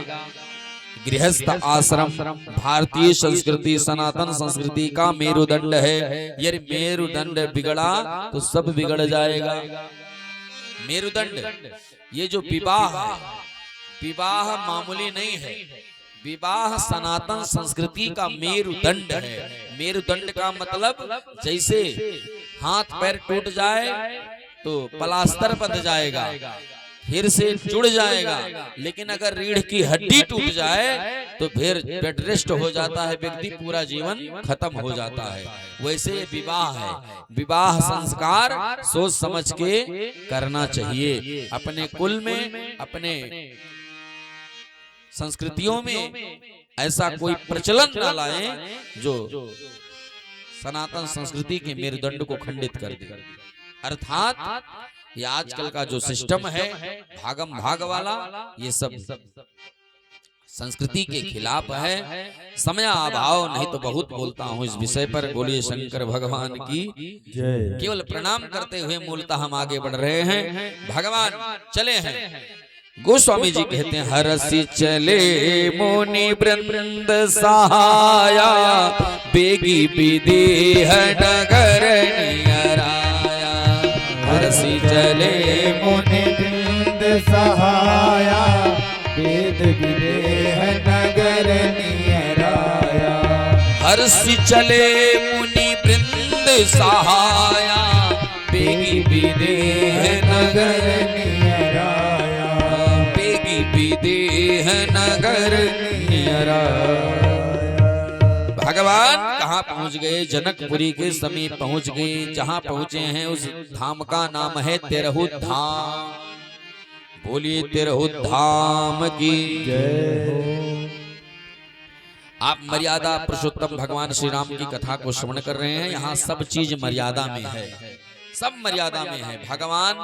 गृहस्थ आश्रम भारतीय संस्कृति सनातन संस्कृति का मेरुदंड है। यदि मेरुदंड बिगड़ा तो सब बिगड़ जाएगा। मेरुदंड, ये जो विवाह है, विवाह मामूली नहीं है, विवाह सनातन संस्कृति का मेरुदंड है। मेरुदंड का मतलब जैसे हाथ पैर टूट जाए तो प्लास्टर बंध जाएगा, फिर से जुड़ जाएगा, लेकिन अगर रीढ़ की हड्डी टूट जाए तो फिर बेड रेस्ट हो जाता है, व्यक्ति पूरा जीवन खत्म हो जाता है। वैसे ये विवाह है, विवाह संस्कार सोच समझ के करना चाहिए। अपने कुल में, अपने संस्कृतियों में ऐसा कोई प्रचलन न लाएं जो सनातन संस्कृति के मेरुदंड को खंडित कर दे। अर्थात ये आजकल का जो सिस्टम है भागम भाग वाला, ये सब संस्कृति के खिलाफ है। समय अभाव नहीं तो बहुत बोलता हूँ इस विषय पर। बोलिए शंकर भगवान की जय। केवल प्रणाम करते हुए मूलतः हम आगे बढ़ रहे हैं। भगवान चले हैं। गोस्वामी जी कहते हैं, हरसी चले मुनि वृंद सहाया, बेगी विदेह नगर नियराया। हरसी चले मुनि वृंद सहाया, वेद विदेह नगर नियराया। हरसी चले मुनि वृंद सहाया, बेगी विदेह नगर नियराया। विदेह नगर नियराया। भगवान कहाँ पहुँच गए? जनकपुरी के समीप पहुँच गए। जहाँ पहुँचे हैं उस धाम का नाम है तिरहुत धाम। बोलिए तिरहुत धाम की जय। आप मर्यादा पुरुषोत्तम भगवान श्री राम की कथा को श्रवण कर रहे हैं। यहाँ सब चीज मर्यादा में है, सब मर्यादा में है। भगवान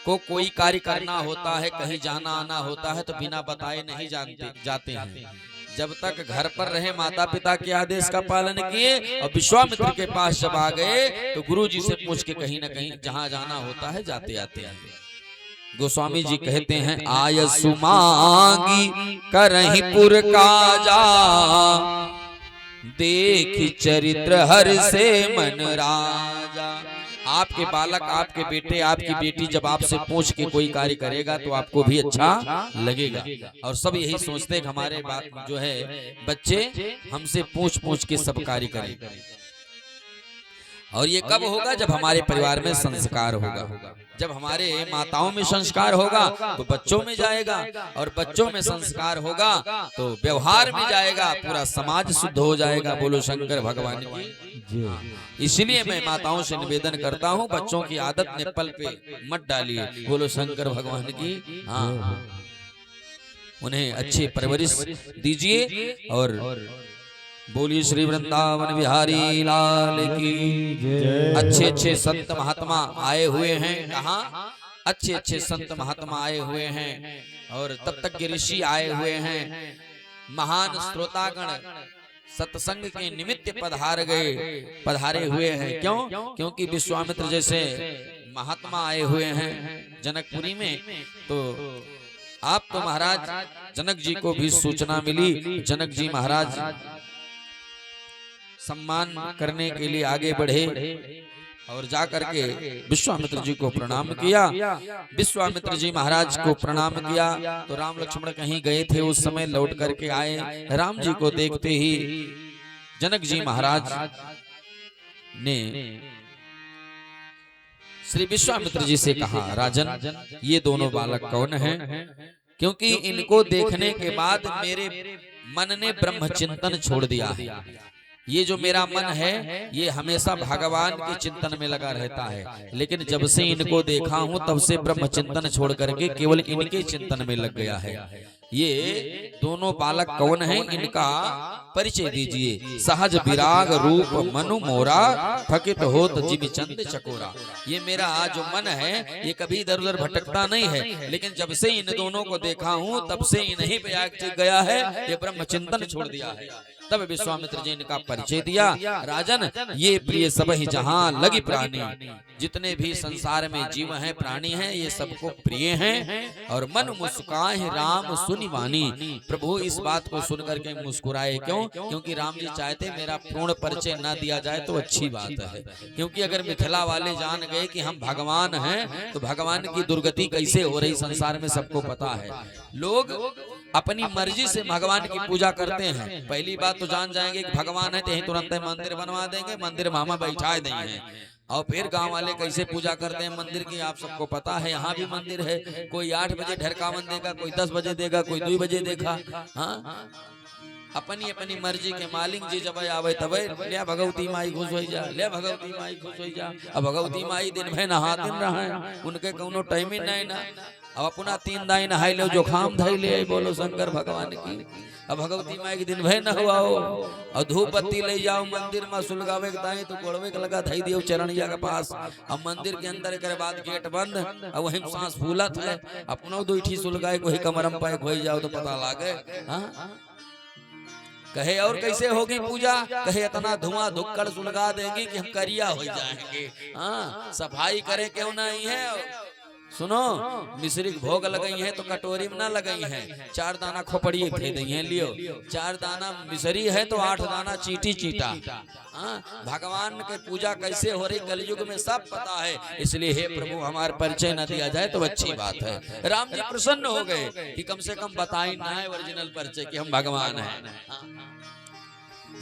को कोई कार्य करना होता है, कहीं जाना आना होता है तो बिना बताए नहीं जाते हैं। जब तक घर पर रहे माता पिता के आदेश का पालन किए और विश्वामित्र के पास जब आ गए तो गुरु जी से पूछ के कहीं न कहीं जहां जाना होता है जाते आते हैं। गोस्वामी जी कहते हैं, आय सुमांगी करहि पुर काजा, देख चरित्र हर से मन राजा। आपके बालक, आपके बेटे, आपकी बेटी जब आपसे पूछ के कोई कार्य करेगा तो आपको भी अच्छा लगेगा। और सब यही सोचते हैं कि हमारे बात जो है बच्चे हमसे पूछ पूछ के सब कार्य करें। और ये कब होगा? जब हमारे परिवार में संस्कार होगा, जब हमारे माताओं में संस्कार होगा तो बच्चों में जाएगा, और बच्चों में संस्कार होगा तो व्यवहार में जाएगा, पूरा समाज शुद्ध हो जाएगा। बोलो शंकर भगवान की। इसलिए मैं माताओं से निवेदन करता हूँ, बच्चों की आदत निप्पल पे मत डालिए। बोलो शंकर भगवान की। हाँ, उन्हें अच्छी परवरिश दीजिए। और बोलिए श्री वृंदावन बिहारी लाल की। अच्छे अच्छे संत महात्मा आए हुए हैं। कहाँ? अच्छे अच्छे संत महात्मा आए हुए हैं, और तब तक के ऋषि आए हुए हैं। महान श्रोतागण सत्संग के निमित्त पधारे हुए हैं। क्यों? क्योंकि विश्वामित्र जैसे महात्मा आए हुए हैं जनकपुरी में। तो आप तो महाराज जनक जी को भी सूचना मिली, जनक जी महाराज सम्मान करने के लिए आगे बढ़े और जाकर के विश्वामित्र जी को प्रणाम किया। विश्वामित्र जी महाराज को प्रणाम किया तो राम लक्ष्मण कहीं गए थे, उस समय लौट करके आए। राम जी को देखते ही जनक जी महाराज ने श्री विश्वामित्र जी से कहा, राजन ये दोनों बालक कौन हैं? क्योंकि इनको देखने के बाद मेरे मन ने ब्रह्म चिंतन छोड़ दिया है। ये जो मेरा मन है ये हमेशा भगवान के चिंतन में लगा रहता है, लेकिन जब से इनको देखा हूं तब से ब्रह्म चिंतन छोड़ करके केवल इनके चिंतन में लग गया है। ये दोनों बालक कौन हैं? इनका परिचय दीजिए। सहज विराग रूप मनु मोरा, थकित होत जिमि चंद चकोरा। ये मेरा जो मन है ये कभी इधर उधर भटकता नहीं है, लेकिन जब से इन दोनों को देखा हूं तब से इन्हीं पे आग गया है, ये ब्रह्म चिंतन छोड़ दिया है। तब विश्वामित्र जी इनका परिचय दिया। राजन ये प्रिय सब ही जहां लगी प्राणी, जितने भी संसार में जीव हैं प्राणी हैं ये सबको प्रिय हैं। और मन मुस्काए राम सुनि वाणी। प्रभु इस बात को सुन करके मुस्कुराए। क्यों? क्योंकि राम जी चाहते मेरा पूर्ण परिचय न दिया जाए तो अच्छी बात है। क्योंकि अगर मिथिला वाले जान गए कि हम भगवान हैं तो भगवान की दुर्गति कैसे हो रही संसार में सबको पता है। लोग अपनी मर्जी से भगवान की पूजा करते हैं। पहली बात तो जान जाएंगे कि भगवान है तो यही तुरंत मंदिर बनवा देंगे, मंदिर मामा बैठा देंगे। और फिर गांव वाले कैसे पूजा करते हैं मंदिर की आप सबको पता है। यहाँ भी मंदिर है, कोई 8 बजे ढरकावन देगा, कोई 10 बजे देगा, कोई 2 बजे देगा। हाँ, अपनी अपनी मर्जी के मालिक जी जब आवे तब ले भगवती माई खुश हो जा, ले भगवती माई खुश हो जा। अब भगवती माई दिन भर नहाते रहे, उनके कोनो टाइम ही नहीं ना। अब अपना 3 दाई नहाई लो, जुखाम धई ले। बोलो शंकर भगवान की। अब भगवती माई के दिन भर न हुआ हो और धूप बत्ती ले जाओ मंदिर में सुलगावे के दाई तो गोड़वे के लगा धई दियो चरणिया के पास। अब मंदिर के अंदर के बाद गेट बंद, अब वही सांस फूलत है। अपनो दुईठी सुलगाए कोई कमरम पाए खोई जाओ तो पता लागे। हाँ? कहे और कैसे होगी पूजा? कहे इतना धुआं धुक्कड़ सुलगा देंगी कि हम करिया हो जाएंगे। हाँ, सफाई करे क्यों नहीं है? सुनो, मिश्री भोग लगाई है तो कटोरी में ना लगाई है, 4 दाना खोपड़ी दे दी है। लियो 4 दाना मिश्री है तो 8 दाना चीटी चीटा। भगवान के पूजा कैसे हो रही कलयुग में सब पता है। इसलिए हे प्रभु हमारे परिचय न दिया जाए तो अच्छी बात है। राम जी प्रसन्न हो गए कि कम से कम बताई ना है ओरिजिनल परिचय कि हम भगवान हैं।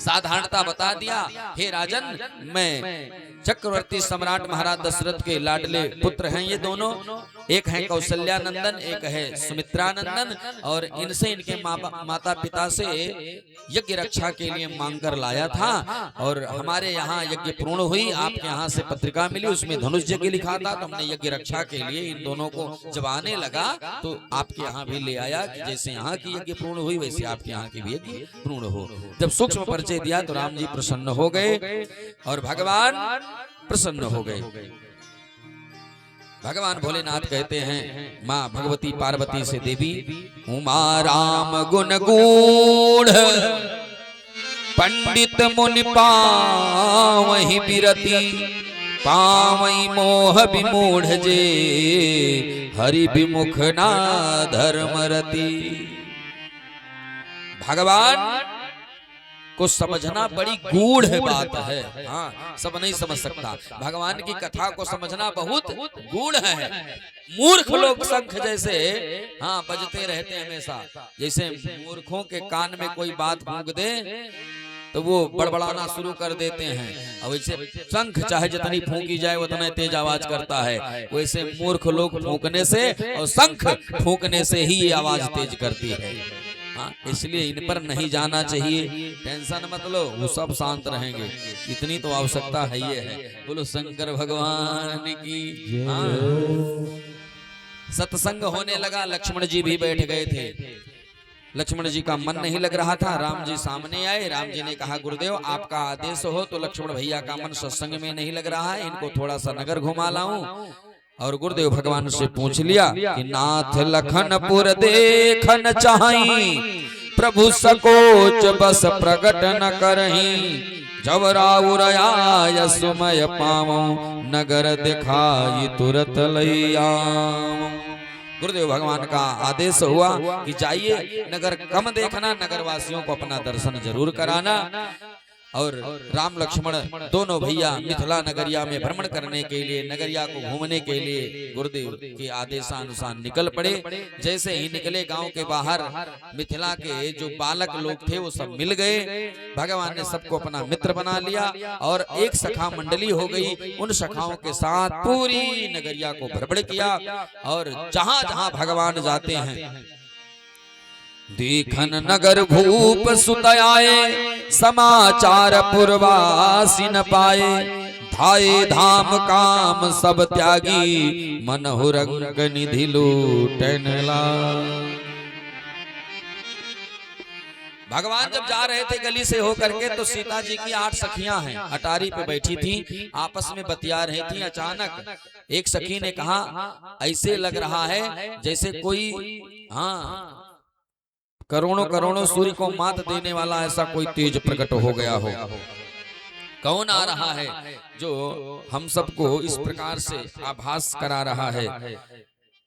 साधारणता बता दिया। हे राजन मैं चक्रवर्ती सम्राट महाराज दशरथ के लाडले पुत्र हैं ये दोनों। एक है कौशल्या नंदन, एक है सुमित्रा नंदन। और इनसे इनके माता पिता से यज्ञ रक्षा के लिए मांग कर लाया था। और हमारे यहाँ यज्ञ पूर्ण हुई, आपके यहाँ से पत्रिका मिली, उसमें धनुष यज्ञ लिखा था। तो हमने यज्ञ रक्षा के लिए इन दोनों को जब आने लगा तो आपके यहाँ भी ले आया कि जैसे यहाँ की यज्ञ पूर्ण हुई वैसे आपके यहाँ की भी यज्ञ पूर्ण हो। जब सूक्ष्म परिचय दिया तो राम जी प्रसन्न हो गए और भगवान प्रसन्न हो गए। भगवान भोलेनाथ कहते हैं माँ भगवती पार्वती से, देवी उमा राम गुण गूढ़ पंडित मुनि पावहि बिरति, पावहि मोह विमूढ़ जे हरि विमुख ना धर्म रति। भगवान को समझना बड़ी गूढ़ बात है। हाँ, सब नहीं समझ सकता। भगवान की कथा को समझना बहुत गूढ़ है। मूर्ख लोग शंख जैसे हाँ बजते रहते हमेशा। जैसे मूर्खों के कान में कोई बात फूंक दे तो वो बड़बड़ाना शुरू कर देते हैं। और वैसे शंख चाहे जितनी फूंकी जाए उतना तेज आवाज करता है, वैसे मूर्ख लोग फूंकने से और शंख फूंकने से ही ये आवाज तेज करती है। हाँ, इसलिए इन पर नहीं जाना चाहिए। टेंशन मत लो, वो सब शांत रहेंगे, इतनी तो आवश्यकता है ये है। बोलो शंकर भगवान की। हाँ, सत्संग होने लगा, लक्ष्मण जी भी बैठ गए थे। लक्ष्मण जी का मन नहीं लग रहा था। राम जी सामने आए। राम जी ने कहा गुरुदेव आपका आदेश हो। तो लक्ष्मण भैया का मन सत्संग में नहीं लग रहा है, इनको थोड़ा सा नगर घुमा लाऊं। और गुरुदेव भगवान से पूछ लिया कि नाथ लखनपुर देखन चाहि, प्रभु सकोच बस प्रकट न करही, जब राउर आय सुमय पावो, नगर दिखाई तुरत लैया। गुरुदेव भगवान का आदेश हुआ कि जाइए, नगर कम देखना, नगर वासियों को अपना दर्शन जरूर कराना। और राम लक्ष्मण दोनों भैया मिथिला नगरिया में भ्रमण करने के लिए, नगरिया को घूमने के लिए गुरुदेव के आदेशानुसार निकल पड़े। जैसे ही निकले, गांव के बाहर मिथिला के जो बालक लोग थे वो सब मिल गए। भगवान ने सबको अपना मित्र बना लिया और एक सखा मंडली हो गई। उन सखाओं के साथ पूरी नगरिया को भ्रमण किया। और जहां जहां भगवान जाते हैं, देखन नगर भूप सुत आए, समाचार पुरवासी न पाए, धाये धाम काम सब त्यागी, मनहु रंग निधि लूटन ला। भगवान जब जा रहे थे गली से होकर के, तो सीता जी की 8 सखियां हैं, अटारी पे बैठी थी, आपस में बतिया रही थी। अचानक एक सखी ने कहा ऐसे लग रहा है जैसे कोई करोड़ों करोड़ों सूर्य को मात देने वाला ऐसा कोई तेज प्रकट हो गया हो। कौन आ रहा है जो हम सबको इस प्रकार से आभास करा रहा है?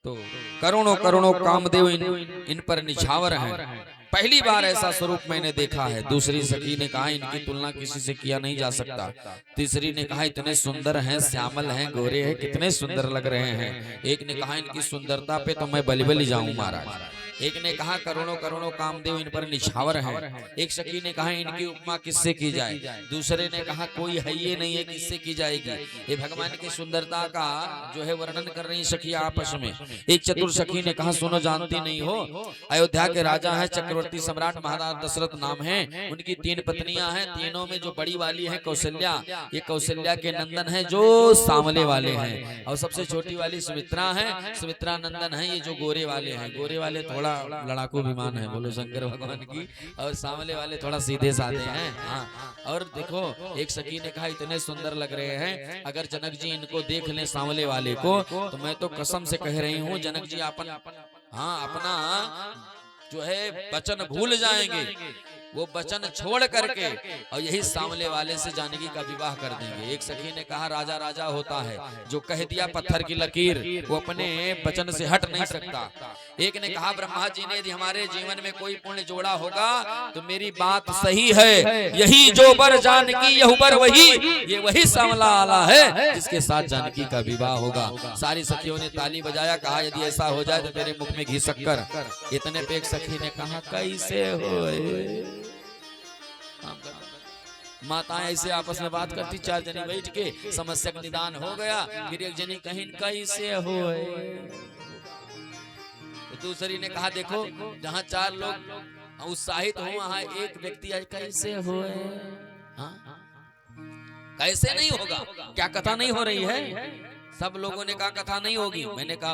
तो करोड़ों करोड़ों कामदेव इन पर निछावर हैं। पहली बार ऐसा स्वरूप मैंने देखा है। दूसरी सखी ने कहा इनकी तुलना किसी से किया नहीं जा सकता। तीसरी ने कहा इतने सुंदर हैं, श्यामल हैं, गोरे हैं, कितने सुंदर लग रहे हैं। एक ने कहा इनकी सुंदरता पे तो मैं बलि बलि जाऊं महाराज। एक ने कहा करोड़ों करोड़ों कामदेव इन पर निछावर हैं। एक सखी ने कहा इनकी उपमा किससे की जाए। दूसरे ने कहा कोई है ये नहीं है, किससे की जाएगी। ये भगवान की सुंदरता का जो है वर्णन कर रही सखी आपस में। एक चतुर सखी ने कहा सुनो जानती नहीं हो, अयोध्या के राजा है, चक्रवर्ती सम्राट महाराज दशरथ नाम है। उनकी 3 पत्नियां हैं। तीनों में जो बड़ी वाली है कौशल्या, ये कौशल्या के नंदन है जो सांवले वाले हैं। और सबसे छोटी वाली सुमित्रा है, सुमित्रा नंदन है ये जो गोरे वाले हैं। गोरे वाले थोड़ा लड़ाकू विमान है, बोलो शंकर भगवान की। और सांवले वाले थोड़ा सीधे साधे हैं। हाँ, और देखो एक सखी ने कहा इतने सुंदर लग रहे हैं, अगर जनक जी इनको देख लें सांवले वाले को, तो मैं तो कसम से कह रही हूँ जनक जी अपना जो है वचन भूल जाएंगे। वो वचन छोड़ करके और यही सांवले वाले से जानकी का विवाह कर देंगे। एक सखी ने कहा राजा राजा होता है, जो कह दिया पत्थर की लकीर, वो अपने वचन से हट नहीं सकता। एक ने कहा ब्रह्मा जी ने यदि हमारे जीवन में कोई पुण्य जोड़ा होगा तो मेरी बात सही है, यही जो बर जानकी यहु बर वही, ये वही सांवला आला है जिसके साथ जानकी का विवाह होगा। सारी सखियों ने ताली बजाया, कहा यदि ऐसा हो जाए तो तेरे मुख में घी शक्कर। इतने पे एक सखी ने कहा कैसे होए। माताएं ऐसे आपस में बात करती, 4 जनी बैठ के समस्या का निदान हो गया। फिर एक जनी कहीं कैसे होए। तो दूसरी ने कहा देखो जहाँ 4 लोग उत्साहित हो वहां एक व्यक्ति आज कैसे होए। कैसे नहीं होगा, क्या कथा नहीं हो रही है? सब लोगों ने कहा कथा नहीं होगी, मैंने कहा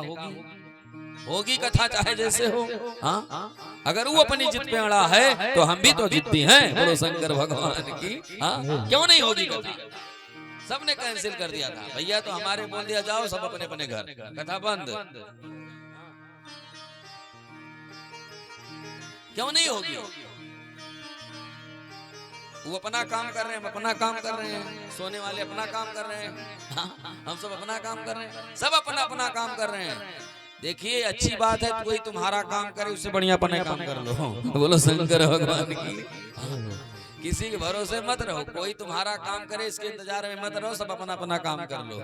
होगी कथा चाहे जैसे हो। हाँ, अगर वो अपनी जिद पे अड़ा है तो हम भी तो जिद्दी हैं, बोलो शंकर भगवान की। हाँ, क्यों नहीं होगी कथा? सबने कैंसिल कर दिया था, भैया तो हमारे बोल दिया जाओ सब अपने अपने घर, कथा बंद। क्यों नहीं होगी? वो अपना काम कर रहे हैं, हम अपना काम कर रहे हैं, सोने वाले अपना काम कर रहे हैं। हाँ, हम सब अपना काम कर रहे हैं, सब अपना अपना काम कर रहे हैं। देखिए अच्छी बात है, कोई तुम्हारा काम करे उससे बढ़िया अपने काम कर लो, बोलो शंकर भगवान की। किसी के भरोसे मत रहो, कोई तुम्हारा काम करे इसके इंतजार में मत रहो, सब अपना अपना काम कर लो।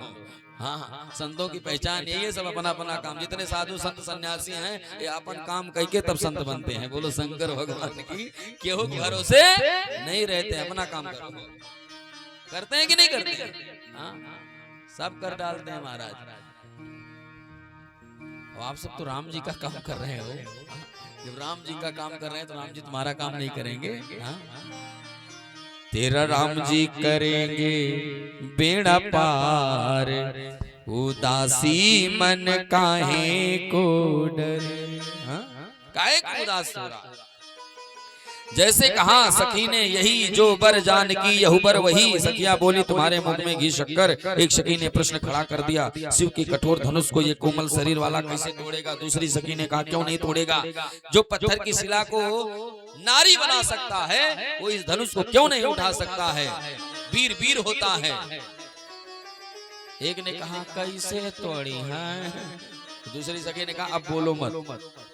हाँ, संतों की पहचान यही है, सब अपना अपना काम। जितने साधु संत सन्यासी हैं ये अपन काम करके तब संत बनते हैं। बोलो शंकर भगवान की। केहू के भरोसे नहीं रहते, अपना काम करो। करते हैं कि नहीं करते? हाँ, सब कर डालते हैं महाराज। आप सब तो राम जी का काम कर रहे हो। जब राम जी का काम कर रहे हैं तो राम जी तुम्हारा काम नहीं करेंगे? हाँ? तेरा राम जी करेंगे बेड़ा पार, उदासी मन काहे को डरे। हाँ? काहे को उदास हो रहा? जैसे कहा सखी ने यही जो बर जान की यहू बर वही। सखिया बोली तुम्हारे मुख में घी शक्कर। एक सखी ने प्रश्न खड़ा कर दिया, शिव की कठोर धनुष को ये कोमल शरीर वाला कैसे तोड़ेगा? दूसरी सखी ने कहा क्यों नहीं तोड़ेगा? जो पत्थर की शिला को नारी बना सकता है वो इस धनुष को क्यों नहीं उठा सकता है? वीर वीर होता है। एक ने कहा कैसे तोड़ी है? दूसरी सखी ने कहा अब बोलो मत,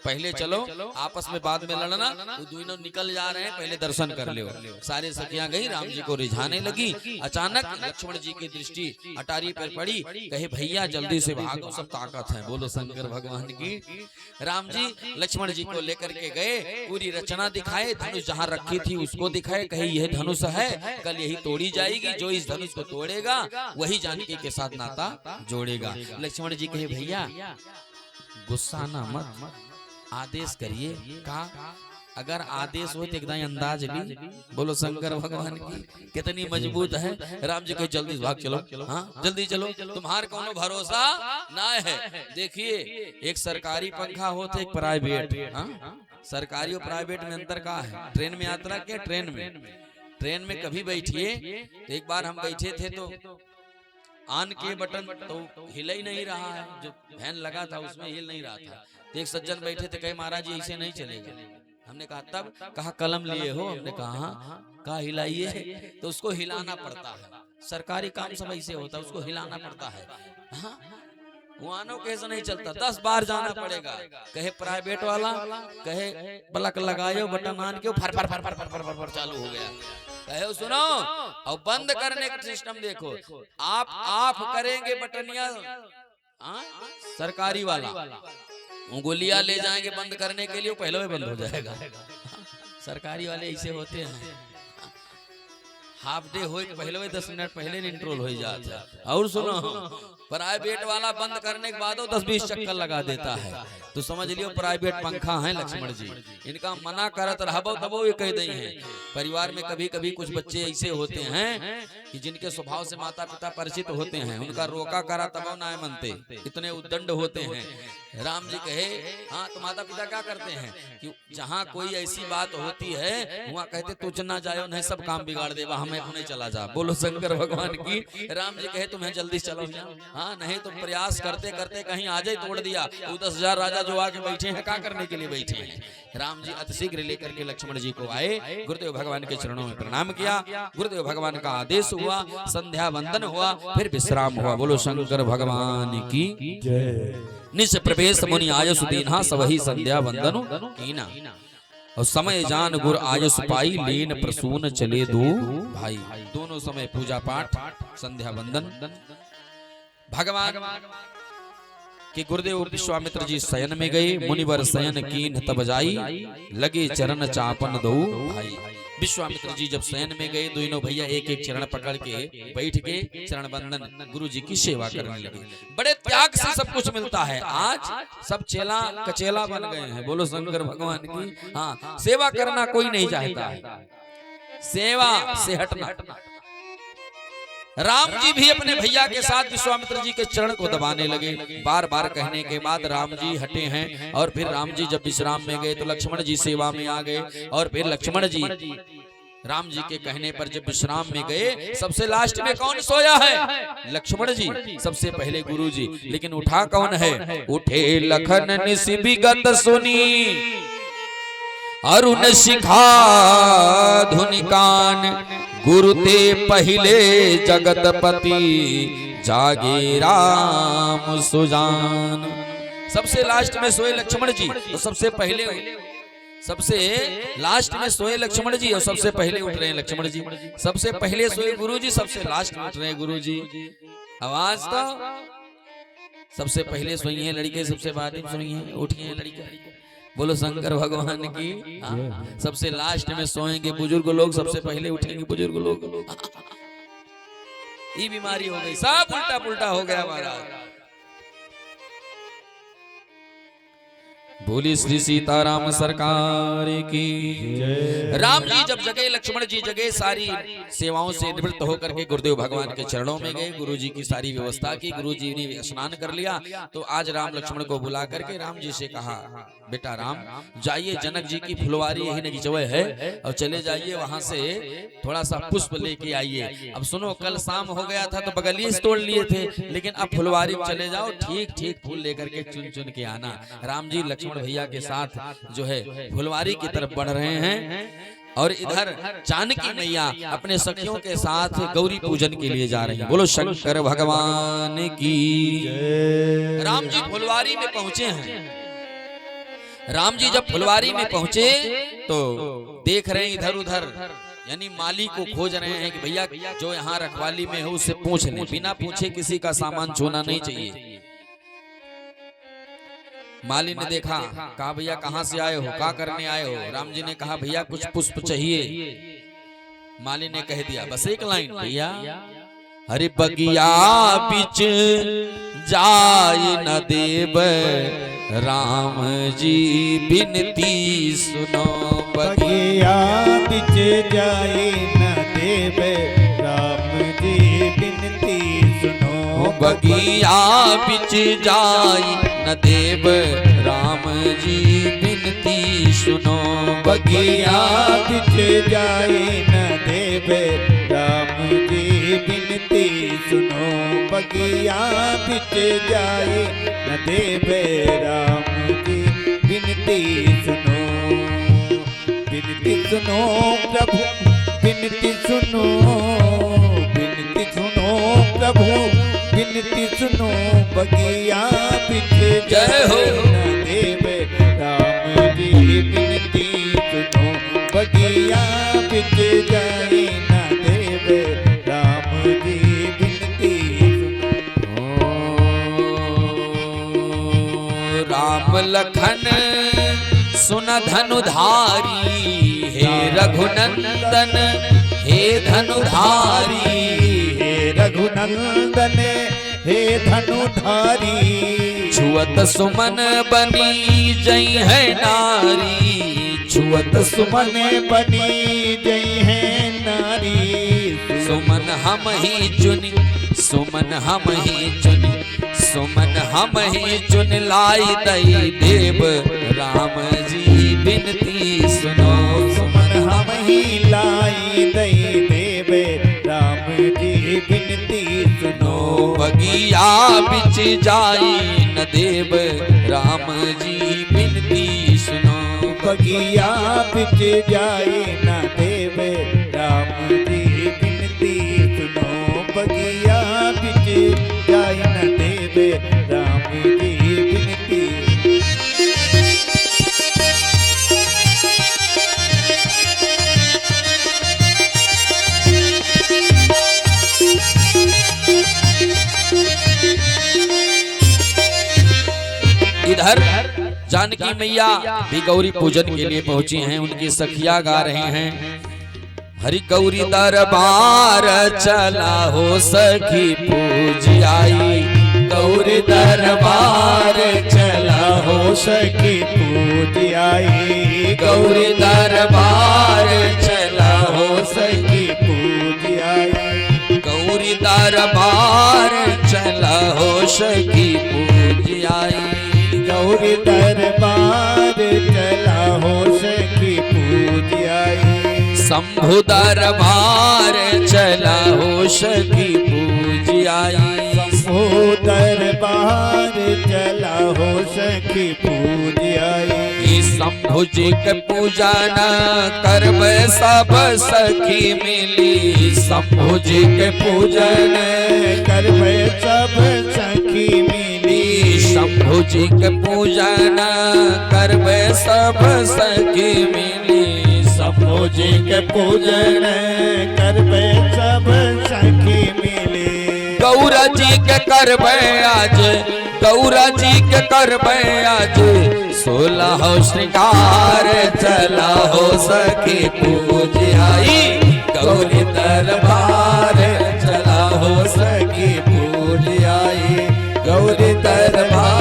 पहले चलो आपस में बाद में लड़ना। वो दोनों निकल जा रहे हैं, पहले दर्शन कर लो। सारी सखियां गई, राम जी को रिझाने लगी। अचानक लक्ष्मण जी की दृष्टि अटारी पर पड़ी। कहे भैया जल्दी से भागो, सब ताकत है। बोलो शंकर भगवान की। राम जी लक्ष्मण जी को लेकर के गए, पूरी रचना दिखाए, धनुष जहाँ रखी थी उसको दिखाए। कहे यह धनुष है, कल यही तोड़ी जाएगी। जो इस धनुष को तोड़ेगा वही जानकी के साथ नाता जोड़ेगा। लक्ष्मण जी कहे भैया गुस्सा ना मत, आदेश करिए। का अगर आदेश हो तो एकदम अंदाज ली। बोलो शंकर भगवान की। कितनी मजबूत है। राम जी कहे जल्दी भाग चलो। हाँ जल्दी चलो, तुम्हारे कोनो भरोसा ना है। देखिए एक सरकारी पंखा हो तो एक प्राइवेट। हाँ सरकारी और प्राइवेट में अंतर का है? ट्रेन में यात्रा क्या? ट्रेन में कभी बैठिए। एक बार हम बैठे थे तो आन के बटन तो हिल ही नहीं रहा है, जो फैन लगा था उसमें हिल नहीं रहा था। तो एक सज्जन बैठे थे, कहे महाराज जी ऐसे नहीं चलेगा। हमने कहा तब? कहा कलम लिए हो? हमने कहा कहा हिलाइए। तो उसको हिलाना पड़ता है। सरकारी काम सब ऐसे होता है, उसको हिलाना पड़ता है। हाँ वानो कैसे नहीं चलता, 10 बार जाना पड़ेगा। कहे प्राइवेट वाला, कहे प्लग लगायो बटन आन के फर फर फर फर फर फर फर चालू हो गया। कहे सुनो और बंद करने का सिस्टम देखो, आप करेंगे बटनिया। सरकारी वाला उंगलियां ले जाएंगे बंद करने के लिए, पहले ही बंद हो जाएगा। सरकारी वाले ऐसे होते हैं। हाफ डे हो पहले 10 मिनट पहले इंट्रोल हो जाता है। और सुनो प्राइवेट वाला बंद करने के बाद 10-20 चक्कर लगा देता है। तो समझ लियो प्राइवेट पंखा है लक्ष्मण जी। इनका मना करत रहबो तबो ये कह दई है। परिवार में कभी कभी कुछ बच्चे ऐसे होते हैं कि जिनके स्वभाव से माता पिता परिचित होते हैं, उनका रोका करा तबो ना मनते, इतने उद्दंड होते हैं। राम जी कहे हाँ तो माता पिता क्या करते हैं कि जहाँ कोई ऐसी बात होती है वहाँ कहते तुझ ना जाओ, नहीं सब काम बिगाड़ देवा, हमें अपने चला जा। बोलो शंकर भगवान की। राम जी कहे तुम्हें जल्दी चलो। हाँ नहीं तो प्रयास करते करते कहीं आ जाए तोड़ दिया। 10,000 राजा जो आके बैठे हैं क्या करने के लिए बैठे हैं? राम जी अतिशीघ्र लेकर के लक्ष्मण जी को आए, गुरुदेव भगवान के चरणों में प्रणाम किया। गुरुदेव भगवान का आदेश हुआ, संध्या वंदन हुआ, फिर विश्राम हुआ। बोलो शंकर भगवान की जय। निस प्रवेश मुनि आयस दीन्हा सबही संध्या वंदन कीना। और समय जान गुर आयस पाई लीन प्रसून चले दो भाई। दोनों समय पूजा पाठ संध्या वंदन। भगवान कि गुरुदेव विश्वामित्र जी शयन में गए, मुनिवर शयन कीन तब जाई, लगे चरण चापन दो भाई। विश्वामित्र जी जब शयन में गए, दोनों भैया एक एक चरण पकड़ के बैठ के चरण बंदन गुरु जी की सेवा करने लगे। बड़े त्याग से सब कुछ मिलता है। आज सब चेला कचेला बन गए हैं। बोलो शंकर भगवान की। हाँ सेवा करना कोई नहीं चाहता है, सेवा से हटना। राम जी भी अपने भैया के साथ विश्वामित्र जी के चरण को दबाने लगे। बार बार कहने के बाद राम जी हटे हैं। और फिर राम जी जब विश्राम में गए तो लक्ष्मण जी सेवा में आ गए। और फिर लक्ष्मण जी राम जी के कहने पर जब विश्राम में गए, सबसे लास्ट में कौन सोया है? लक्ष्मण जी। सबसे पहले गुरु जी। लेकिन उठा कौन है? उठे लखन निसि विगत सुनी, अरुण शिखा धुनिकान, गुरु ते पहिले जगतपति, जागे राम सुजान। सबसे लास्ट में सोए लक्ष्मण जी। तो सबसे पहले सबसे लास्ट में सोए लक्ष्मण जी और सबसे पहले उठ रहे हैं लक्ष्मण जी। सबसे पहले सोए गुरु जी, सबसे लास्ट में उठ रहे हैं गुरु जी। आवाज तो सबसे पहले सोई है लड़के, सबसे बाद में सोई है उठी है लड़का। बोलो शंकर भगवान की। सबसे लास्ट में सोएंगे बुजुर्ग लोग, सबसे पहले उठेंगे बुजुर्ग लोग। ये बीमारी हो गई, सब उल्टा पुल्टा हो गया महाराज। बोली श्री सीताराम सरकार की। राम जी जब जगे, लक्ष्मण जी जगे, सारी सेवाओं से निवृत्त होकर के गुरुदेव भगवान के चरणों में गए। गुरु जी की सारी व्यवस्था की, गुरु जी ने स्नान कर लिया। तो आज राम लक्ष्मण को बुला करके राम जी से कहा, बेटा राम जाइए, जनक जी की फुलवारी यही नगीचवे है और चले जाइए, वहां से थोड़ा सा पुष्प लेके आइए। अब सुनो, कल शाम हो गया था तो बगलिए तोड़ लिए थे, लेकिन अब फुलवारी में चले जाओ, ठीक ठीक फूल लेकर के चुन चुन के आना। राम जी लक्ष्मण भैया के साथ जो है फुलवारी की तरफ बढ़ रहे हैं और इधर जानकी मैया अपने सखियों के साथ गौरी पूजन के लिए जा रही हैं। बोलो शंकर भगवान की। राम जी फुलवारी में पहुंचे हैं। राम जी जब फुलवारी में पहुंचे तो देख रहे हैं इधर उधर, यानी माली को खोज रहे हैं कि भैया जो यहाँ रखवाली में है उससे पूछ लें। बिना पूछे किसी का सामान छूना नहीं चाहिए। माली ने देखा, कहा भैया कहाँ से आए हो, क्या करने आए हो? राम जी ने कहा भैया कुछ पुष्प चाहिए। माली ने कह दिया बस एक लाइन, भैया हरे बगिया बीच जाय न देव, राम जी बिनती सुनो। बगिया बीच जाय न देव, राम जी बिनती सुनो। बगिया बीच जाय न देव, राम जी बिनती सुनो। बगिया बीच जाय न देव, राम जी बिनती सुनो। बगिया बीच जाय न देव, राम जी बिनती सुनो। बिनती सुनो प्रभु, बिनती सुनो, बिनती सुनो प्रभु, बिनती सुनो। बगिया बीच जय हो न देव, राम जी बिनती सुनो। बगिया बीच जाय न देव, राम जी बिनती सुनो। राम लखन सुन धनुधारी, हे रघुनंदन हे धनुधारी। हे रघुनंदन हे धनुधारी, छुअत सुमन बनी जय है नारी। छुअत सुमन बनी जय है नारी। सुमन हम ही चुनी, सुमन हम ही चुनी, सुमन हम ही चुन लाई दई देव, राम जी बिनती सुनो। सुमन हम ही लाई दई देव, राम जी बिनती सुनो। बगिया बिच जाई न देव, राम जी बिनती सुनो। बगिया बिच जाई न देव, राम जी बिनती सुनो। बगिया बिच जाई न देव, राम जी बिनती। इधर जानकी मैया भी गौरी पूजन के लिए पहुंची हैं। उनकी सखिया गा रहे हैं, हरि गौरी दरबार चला हो सखी पूज आई। गौरी दरबार चला हो सखी पूज आई। गौरी दरबार चला हो सखी पूज आई। गौरी दरबार चला हो सखी पूज आई। गौरी दरबार चला हो सखी पूज आई। शंभु दरबार चला हो सखी पूज आई। शंभु दरबार चला हो सखी पूज आई। शंभु जी के पूजन करब सब सखी मिली। शंभु जी के पूजन करब सब सखी मिली। शंभु शंभु जी के पूजन करबे सब सखी मिली। शंभु जी के पूजन करबे सब सखी मिली। गौरा जी के करबे आज, गौरा जी के करबे आज 16 श्रृंगार। चला हो सखी पूज आई गौरी दरबार। चला हो सखी पूज आई गौरी दरबार।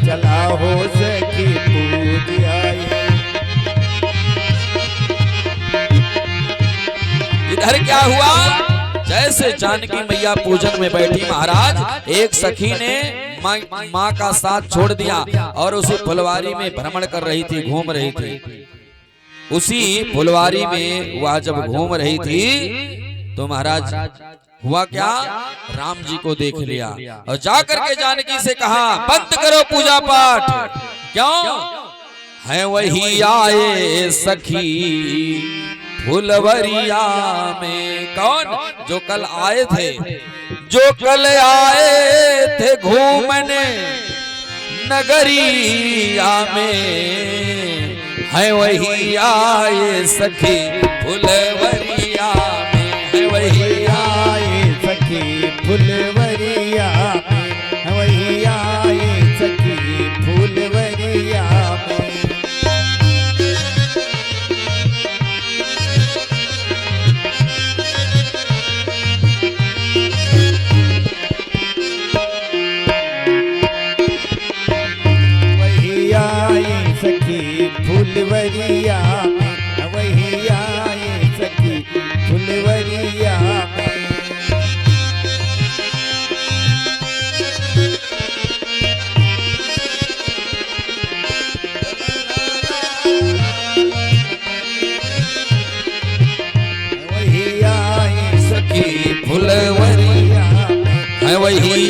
चला हो सखी पूज आई। इधर क्या हुआ? जैसे जानकी मैया पूजन में बैठी महाराज, एक सखी ने माँ का साथ छोड़ दिया और उसी फुलवारी में भ्रमण कर रही थी, घूम रही थी। उसी फुलवारी में वह जब घूम रही थी तो महाराज हुआ क्या, राम जी को देख लिया और जाकर के जानकी से कहा बंद करो पूजा पाठ। क्यों? है वही आए सखी फुलवरिया में। कौन? जो कल आए थे, जो कल आए थे घूमने नगरिया में। है वही आए सखी फुलवरिया में। है वही आए सखी फुलवरिया में। है वही आए सखी फुलवरिया में। फुलवरिया में। वही आए सखी फुलवरिया में। वही आए सखी फुलवरिया में। है वही।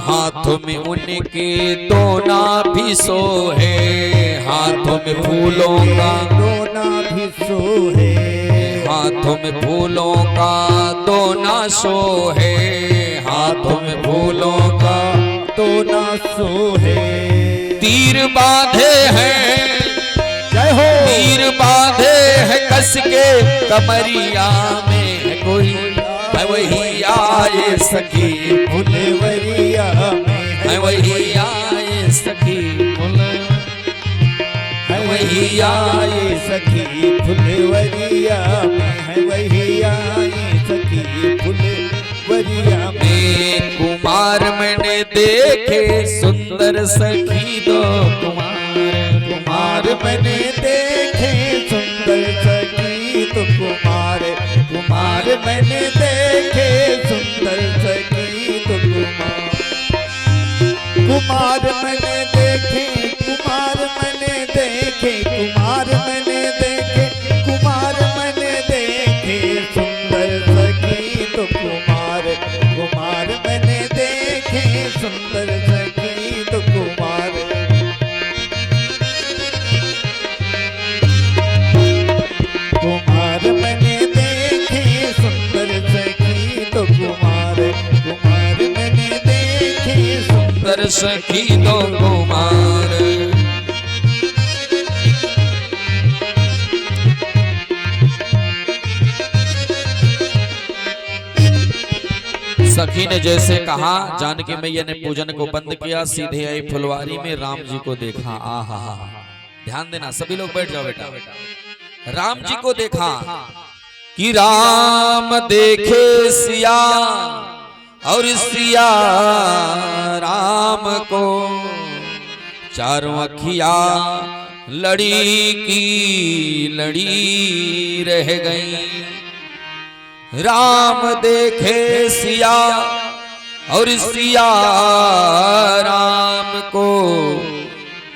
हाथों में उनके दोना भी सोहे, हाथों में फूलों का दोना भी सोहे। हाथों में फूलों का दोना सोहे। हाथों में फूलों का दोना सोहे। तीर बांधे हैं, जय हो। तीर बांधे हैं कस के कमरिया में। कोई है वही आए सखी फुलवरिया में। है वही आए सखी है वही आए सखी फुलवरिया में। है वही आए सखी फुलवरिया में। कुमार मैंने देखे सुंदर सखी दो कुमार। कुमार मैंने देखे सुंदर सखी तो कुमार। कुमार मैंने देखे सुंदर सखी तो कुमार। कुमार मैंने देखे, कुमार मैंने देखे, कुमार मैंने देखे, कुमार मैंने देखे सुंदर सखी तो कुमार। कुमार मैंने देखे सुंदर सखी तो कुमार। कुमार मैंने देखे सुंदर सखी तो कुमार। कुमार मैंने देखे सुंदर सखी दो कुमार। सखी ने जैसे कहा, जानकी मैया ने पूजन को बंद किया, सीधे आई फुलवारी में, राम जी को देखा। आहा, ध्यान देना, सभी लोग बैठ जाओ बेटा। राम जी को देखा कि राम देखे सिया और सिया राम को। चारों अखिया लड़ी की लड़ी रह गई। राम देखे सिया और सिया राम को।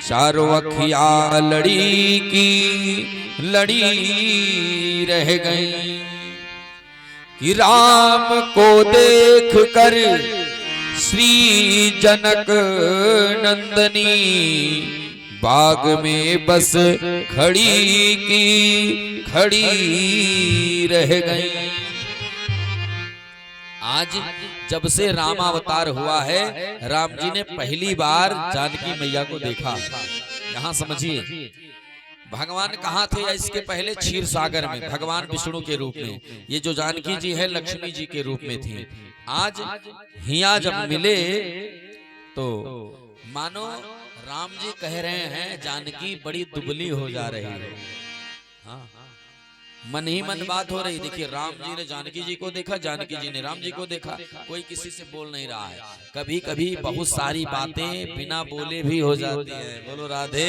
चारों अखिया लड़ी की लड़ी रह गई। कि राम को देख कर श्री जनक नंदनी बाग में बस खड़ी की खड़ी रह गई। आज जब से रामावतार हुआ है, राम जी ने पहली बार जानकी मैया को देखा। यहाँ समझिए, भगवान कहाँ थे इसके पहले? क्षीर सागर में भगवान विष्णु के रूप में। ये जो जानकी जी है लक्ष्मी जी के रूप में थी। आज हिया जब मिले तो मानो राम जी कह रहे हैं जानकी बड़ी दुबली हो जा रही है। हाँ, मन ही मन बात हो रही। देखिए, राम जी ने जानकी जी को देखा, जानकी जी ने राम जी को देखा, कोई किसी से बोल नहीं रहा है। कभी कभी बहुत सारी बातें बिना बोले भी हो जाती हैं। बोलो राधे।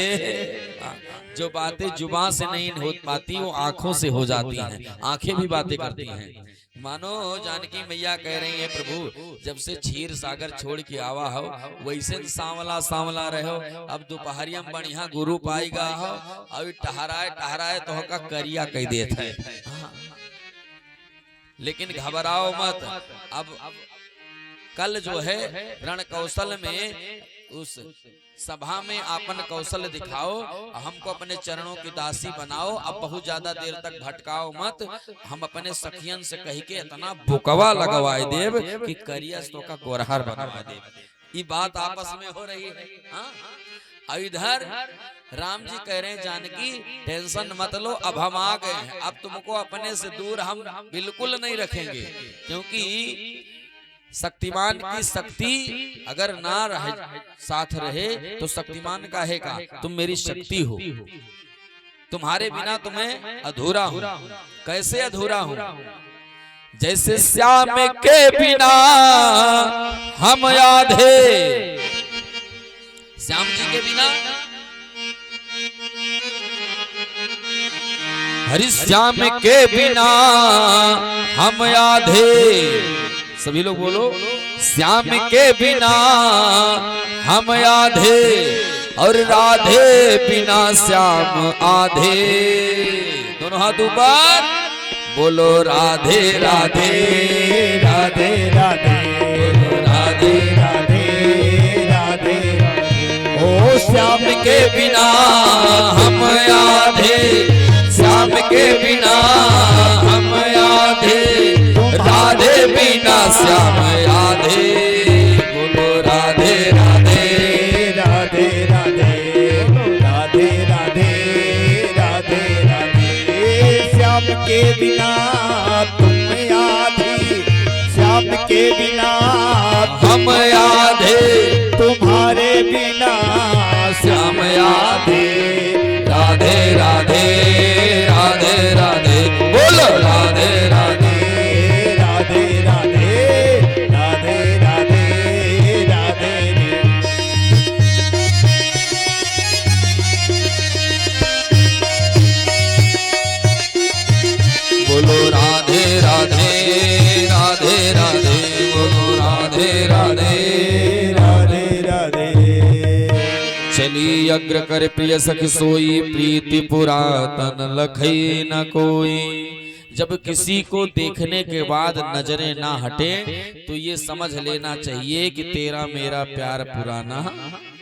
जो बातें जुबान से नहीं हो पाती वो आंखों से हो जाती हैं, आंखें भी बातें करती हैं। मानो जानकी मैया कह रही है, प्रभु जब से क्षीर सागर छोड़ के आवा हो वैसे सांवला सांवला रहो। अब दोपहरिया में बढ़िया गुरु पाएगा हो, अभी टहराए टहराए तो का करिया कह देते है। लेकिन घबराओ मत, अब कल जो है रण कौशल में उस सभा में आपन कौशल दिखाओ, हमको अपने चरणों की दासी बनाओ। अब बहुत ज्यादा देर तक भटकाओ मत, हम अपने सखियन से कह के इतना बुकवा लगवाए देव कि करियस तो का गोरहर बनवा देव। ये बात आपस में हो रही है। हाँ, इधर राम जी कह रहे हैं जानकी टेंशन मत लो, अब हम आ गए हैं, अब तुमको अपने से दूर हम बिल्कुल नहीं रखेंगे। क्योंकि शक्तिमान की शक्ति अगर ना रहे साथ रहे तो शक्तिमान कहेगा तुम मेरी शक्ति हो, तुम्हारे बिना तुम्हें अधूरा हूं। कैसे अधूरा हूं? जैसे श्याम के बिना हम आधे। श्याम जी के बिना, हरि श्याम के बिना हम आधे। सभी लोग बोलो, श्याम के बिना हम आधे और राधे बिना श्याम आधे। दोनों हाथ ऊपर, बोलो राधे राधे राधे राधे, बोलो राधे राधे राधे। ओ श्याम के बिना हम आधे, श्याम के बिना हम आधे, राधे बिना श्याम आधे। बोलो राधे राधे राधे राधे, राधे राधे राधे राधे। श्याम के बिना तुम आधे, श्याम के बिना हम आधे, तुम्हारे बिना श्याम आधे। राधे राधे राधे राधे, बोलो राधे राधे राधे राधे राधे राधे राधे। बोलो राधे राधे राधे राधे, बोलो राधे राधे राधे राधे। चली अग्र कर प्रिय सखी सोई, प्रीति पुरातन लखई न कोई। जब किसी को देखने के बाद नजरें ना हटे तो ये समझ लेना चाहिए कि तेरा मेरा प्यार पुराना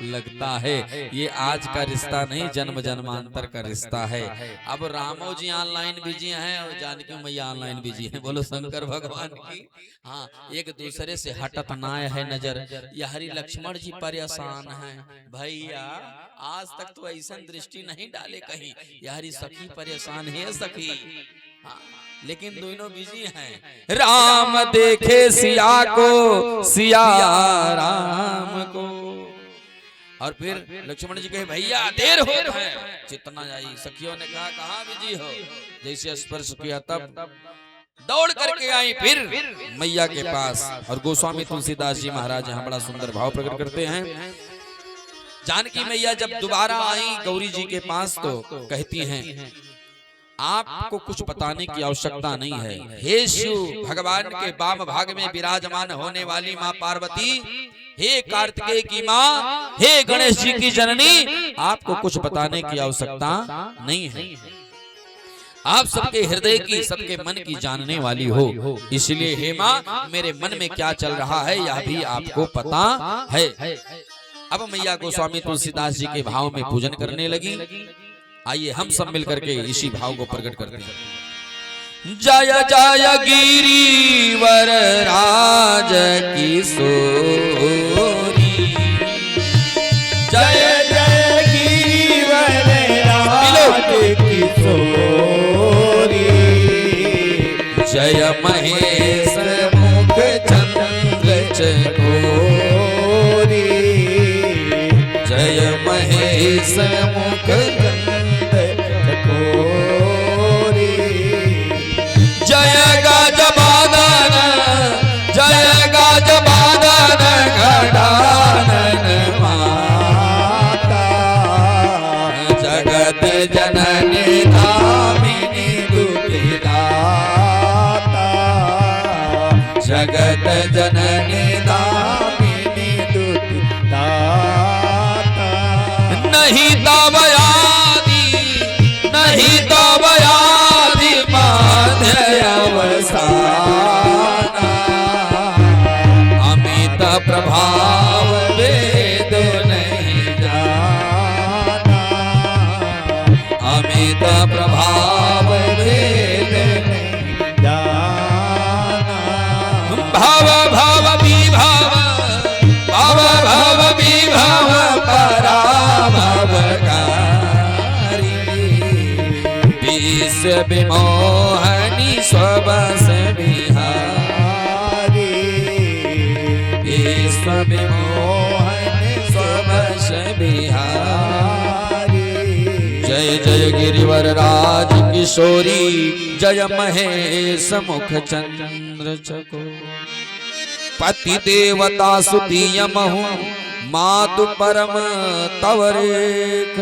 लगता है। ये आज का रिश्ता नहीं, जन्म जन्मांतर का रिश्ता है। अब रामो जी ऑनलाइन बिजी हैं और जानकी मैया ऑनलाइन बिजी हैं। बोलो शंकर भगवान की। हाँ, एक दूसरे से हटत ना है नजर। यह हरि लक्ष्मण जी परेशान हैं भैया, आज तक तो ऐसा दृष्टि नहीं डाले कहीं। यह हरि सखी परेशान है सखी। हाँ, लेकिन दोनों बिजी हैं। राम देखे सिया को, सिया राम को। और फिर लक्ष्मण जी कहे भैया देर हो है, चितना जाई। सखियों ने कहा कहाँ बिजी हो? जैसे स्पर्श किया तब दौड़ करके आई फिर मैया के पास। और गोस्वामी तुलसीदास जी महाराज यहाँ बड़ा सुंदर भाव प्रकट करते हैं। जानकी मैया जब दोबारा आई गौरी जी के पास तो कहती हैं आपको कुछ बताने की आवश्यकता नहीं है। हे शिव, भगवान के वाम भाग में विराजमान होने वाली माँ पार्वती, हे कार्तिकेय की माँ, हे गणेश जी की जननी, आपको कुछ बताने की आवश्यकता नहीं है। आप सबके हृदय की, सबके मन की जानने वाली हो। इसलिए हे माँ, मेरे मन में क्या चल रहा है यह भी आपको पता है। अब मैया गोस्वामी तुलसीदास जी के भाव में पूजन करने लगी। आइए हम सब मिलकर के इसी भाव को प्रकट करते हैं। जय जय गिरिवर राज किशोरी। जय जय गिरिवर राज किशोरी। जय महेश मुख चंद्र चकोरी। जय महेश मुख चंद्र चकोरी। जय गजबादन जय गजबादन घटानन माता। जगत जननी दामिनी दुखिदाता। जगत जननी दामिनी दुखिदाता। नहीं तब यादी नहीं तब यादी माध्य अवसाना। अमित प्रभाव वेद नहीं जाना। अमित प्रभाव वेद नहीं जाना। भव भव विभव भव भव विभव पराभवकारी। विश्व विमोहनी स्वबस विहारी। विश्व विमोहनी स्वबस विहारी। जय जय गिरिवर राज किशोरी। जय महेश मुख चंद्र चको। पति देवता सुतीय महु मातु परम तवरेख।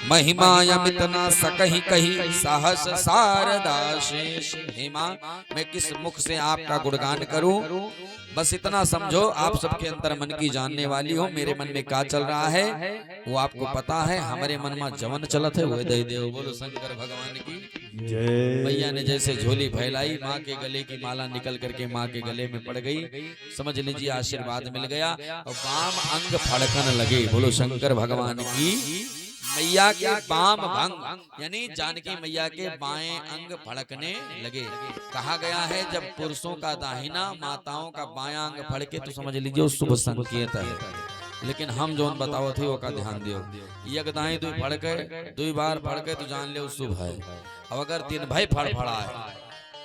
महिमा अमित ना सकहि कही सहस शारदा शेष। हे मां, मैं किस मुख से आपका गुणगान करूं? बस इतना समझो, आप सबके अंतर मन की जानने वाली हो। मेरे मन में क्या चल रहा है वो आपको पता है। हमारे मन में जवन चलत है वो दे देव। बोलो शंकर भगवान की जय। मैया ने जैसे झोली फैलाई, माँ के गले की माला निकल करके माँ के गले में पड़ गई। समझ लीजिए आशीर्वाद मिल गया और वाम अंग फड़कन लगे। बोलो शंकर भगवान की। मैया के वाम भंग यानी जानकी मैया के बाएं अंग फड़कने लगे। कहा गया है जब पुरुषों का दाहिना माताओं का बायां अंग फड़के तो समझ लीजिए वो शुभ संकेत है। लेकिन हम जो बताओ थे वो का ध्यान दियो। एक दाएं दुई फड़के दुई बार फड़के तो जान लियो शुभ है। अब अगर तीन भाई फड़फड़ा है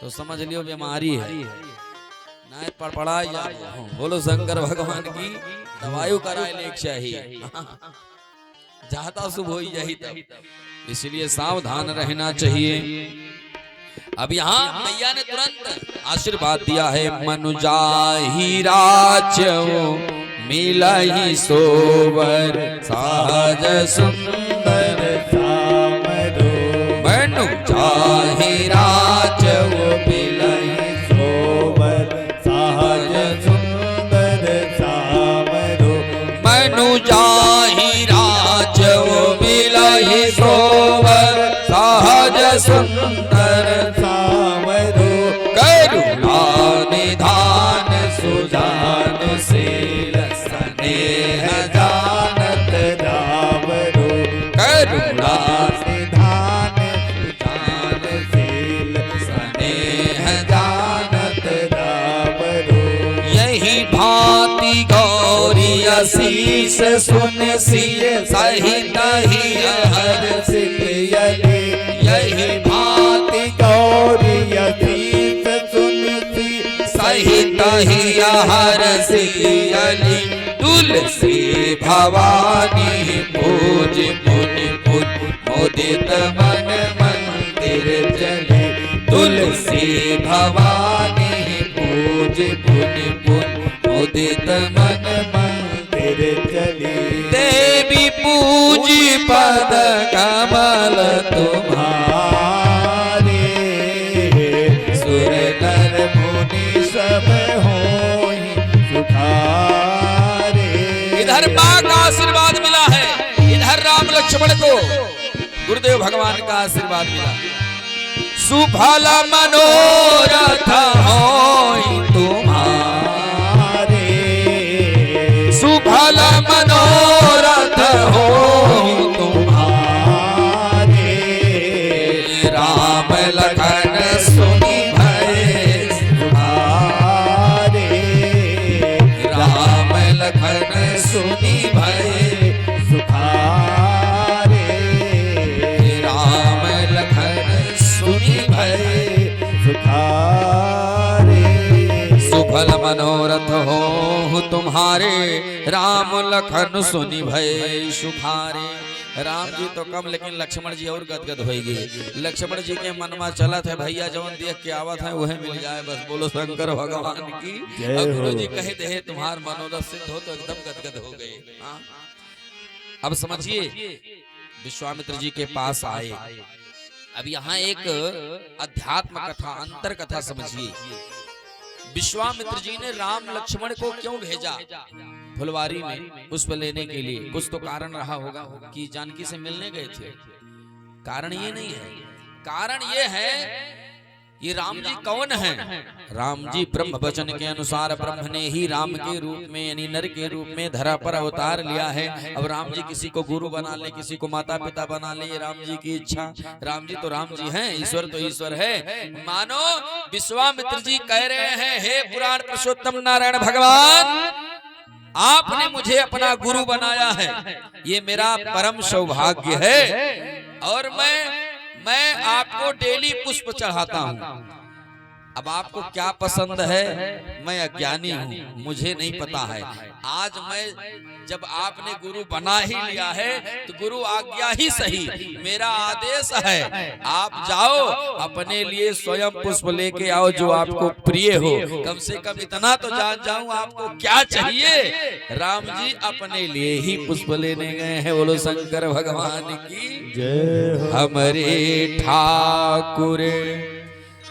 तो समझ लियो बीमारी है। नहीं फड़फड़ा या बोलो शंकर भगवान की। दवाई कराए ले चाहिए जाता शुभ हो जाही तब। इसलिए सावधान रहना चाहिए। अब यहाँ मैया ने तुरंत आशीर्वाद दिया है। मनुजाहि राज्य मिलहि सोवर सहज सुंदर सामरो। मनुजाहि राज्य मिलहि सोवर सहज सुंदर सामरो। मनुजाहि मिलहि सोवर सहज सुंदर सामरो। करुणा निधान सुजान शील स्नेह जानत रावरो। करुणा निधान सुजान शील स्नेह जानत रावरो। यही भांति गौरी असीस सुन सिय सहित ही हर सियले। यही भांति गौरी असीस सुन सी सहित ही हर सियली। तुलसी भवानी पूज मुनि पुन मोदित मन मंदिर चले। तुलसी भवानी पूज मुनि पुन मोदित मन मंदिर चले। देवी पूजी पद कमल तुम्हारे। सुर नर मुनि सब होई सुखारे। इधर माँ का आशीर्वाद मिला है, इधर राम लक्ष्मण को गुरुदेव भगवान का आशीर्वाद मिला। सुफल मनोरथ होई तुम्हारे। सुफल मनोरथ हो तुम्हारे। राम लखन सो मनोरथ हो तुम्हारे, राम लखन सुनि भय सुखारे। राम जी तो कम लेकिन लक्ष्मण जी और गदगद होगी। लक्ष्मण जी के मन में चलत है भैया जवन देख के आवत है वह मिल जाए बस। बोलो शंकर भगवान की। और गुरु जी कहे दे तुम्हार मनोरथ सिद्ध हो तो एकदम गदगद हो गए। अब समझिए विश्वामित्र जी के पास आए। अब यहाँ एक अध्यात्म कथा अंतर कथा समझिए। विश्वामित्र जी ने राम लक्ष्मण को क्यों भेजा फुलवारी में पुष्प लेने के लिए? कुछ तो कारण रहा होगा कि जानकी से मिलने गए थे। कारण ये नहीं है, कारण ये है ये राम जी कौन हैं? राम जी ब्रह्म वचन के अनुसार ब्रह्म ने ही राम के रूप में यानी नर के रूप में धरा पर अवतार लिया है। अब राम जी किसी को गुरु बना ले, किसी को माता पिता बना ले, राम जी की इच्छा। राम जी तो राम जी हैं, ईश्वर तो ईश्वर है। मानो विश्वामित्र जी कह रहे हैं हे पुराण पुरुषोत्तम नारायण भगवान, आपने मुझे अपना गुरु बनाया है, ये मेरा परम सौभाग्य है। और मैं आपको डेली पुष्प चढ़ाता हूँ। अब आपको क्या पसंद है मैं अज्ञानी हूँ, मुझे नहीं पता है। आज मैं जब आपने गुरु बना ही लिया है तो गुरु आज्ञा ही सही, मेरा आदेश है आप जाओ अपने लिए स्वयं पुष्प लेके आओ जो आपको प्रिय हो। कम से कम इतना तो जान जाऊं आपको क्या चाहिए। राम जी अपने लिए ही पुष्प लेने गए हैं। बोलो शंकर भगवान की जय। हमारे ठाकुर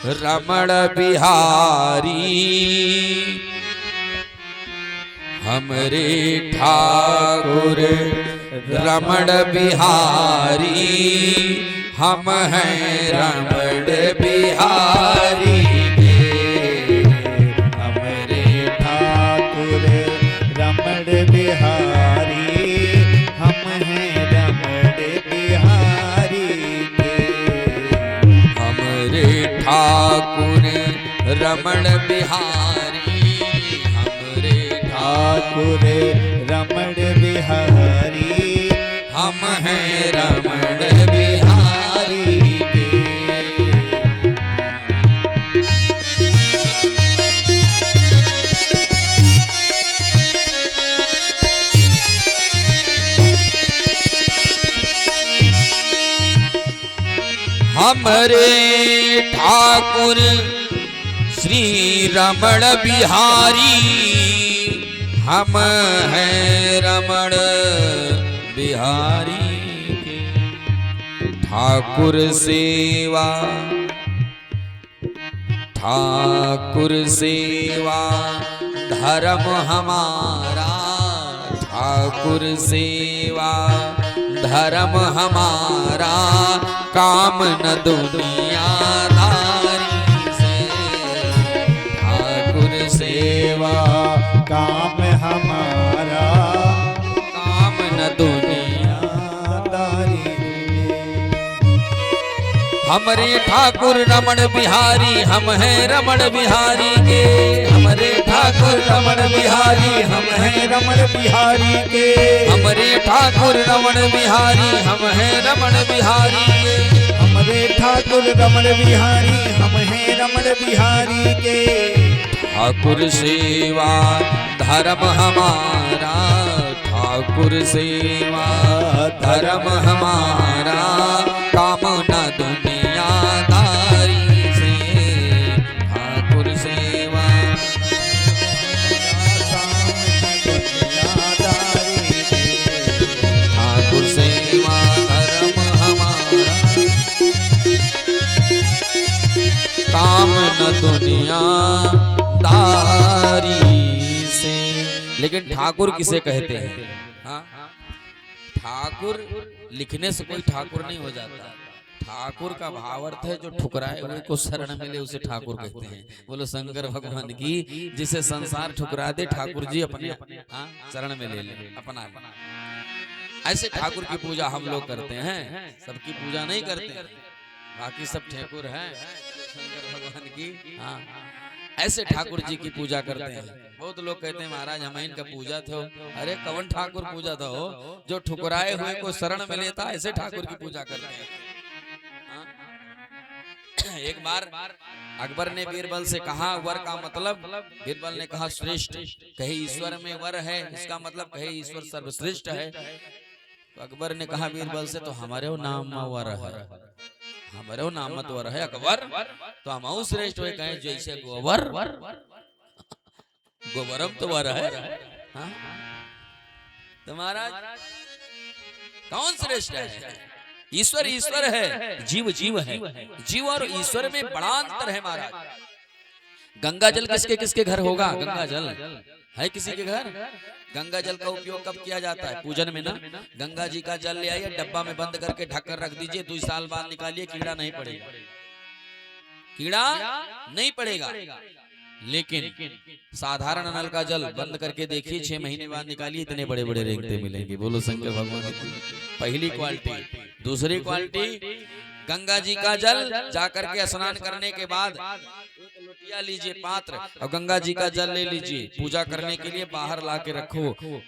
रमण बिहारी, हमरे ठाकुर रमण बिहारी, हम हैं रमण बिहारी के। हमरे ठाकुर रमण बिहारी, हम हैं रमण बिहारी के। हमरे ठाकुर रमण बिहारी, हमरे ठाकुर रमण बिहारी, हम हैं रमण बिहारी के। हमरे ठाकुर श्री रमण बिहारी, हम हैं रमण बिहारी के। ठाकुर सेवा, ठाकुर सेवा धर्म हमारा, ठाकुर सेवा धर्म हमारा, काम न दुनियादारी से। ठाकुर सेवा काम हमारा, काम न दुनियादारी। हमरे ठाकुर रमण बिहारी, हम हैं रमण बिहारी के। हमरे ठाकुर रमण बिहारी, हम हैं रमण बिहारी के। हमरे ठाकुर रमण बिहारी, हम हैं रमण बिहारी के। हमरे ठाकुर रमण बिहारी, हम हैं रमण बिहारी के। ठाकुर सेवा धर्म हमारा, ठाकुर सेवा धर्म हमारा, काम न दुनियादारी से। ठाकुर सेवा ठाकुर सेवा धर्म हमारा, काम न दुनियादारी से। लेकिन ठाकुर किसे कहते हैं? हाँ? ठाकुर लिखने से कोई ठाकुर नहीं हो जाता। ठाकुर का भावार्थ है जो ठुकराए हुए को शरण मिले उसे ठाकुर कहते हैं। बोलो शंकर भगवान की। जिसे संसार ठुकरा दे ठाकुर जी अपने शरण में ले ले अपना। ऐसे ठाकुर की पूजा हम लोग करते हैं, सबकी पूजा नहीं करते, बाकी सब ठाकुर हैं शंकर भगवान की। हाँ, ऐसे ठाकुर जी की पूजा करते हैं। बहुत लोग कहते हैं महाराज हम इनका पूजा थे। अरे कवन ठाकुर पूजा था हो जो ठुकराए हुए को शरण में लेता, ऐसे ठाकुर की पूजा करते हैं। एक बार अकबर ने बीरबल से कहा वर का मतलब, बीरबल ने कहा श्रेष्ठ। कहे ईश्वर में वर है, इसका मतलब कहे ईश्वर सर्वश्रेष्ठ है। तो अकबर ने कहा बीरबल से, तो हमारे नाम वर है, हमारे नाम मत वर है अकबर, तो हम श्रेष्ठ हुए। कहे जैसे गोबर, गोबरम तो वर है। तुम्हारा कौन श्रेष्ठ है? ईश्वर ईश्वर है, जीव जीव है। जीव और ईश्वर में बड़ा अंतर है महाराज। गंगा जल किसके किसके घर होगा? गंगा जल है किसी के घर? गंगा जल का उपयोग कब किया जाता है? पूजन में ना। गंगा जी का जल ले आइए, डब्बा में बंद करके ढककर रख दीजिए, 2 साल बाद निकालिए, कीड़ा नहीं पड़ेगा, कीड़ा नहीं पड़ेगा। लेकिन साधारण नल का जल बंद करके देखिए, 6 महीने बाद निकालिए, इतने बड़े बड़े रेंगते मिलेंगे। बोलो शंकर भगवान की। पहली क्वालिटी। दूसरी क्वालिटी, गंगा जी का जल जाकर के स्नान करने के बाद एक लोटिया लीजिए, पात्र, और गंगा जी का जल ले लीजिए, पूजा करने के लिए बाहर ला के रखो।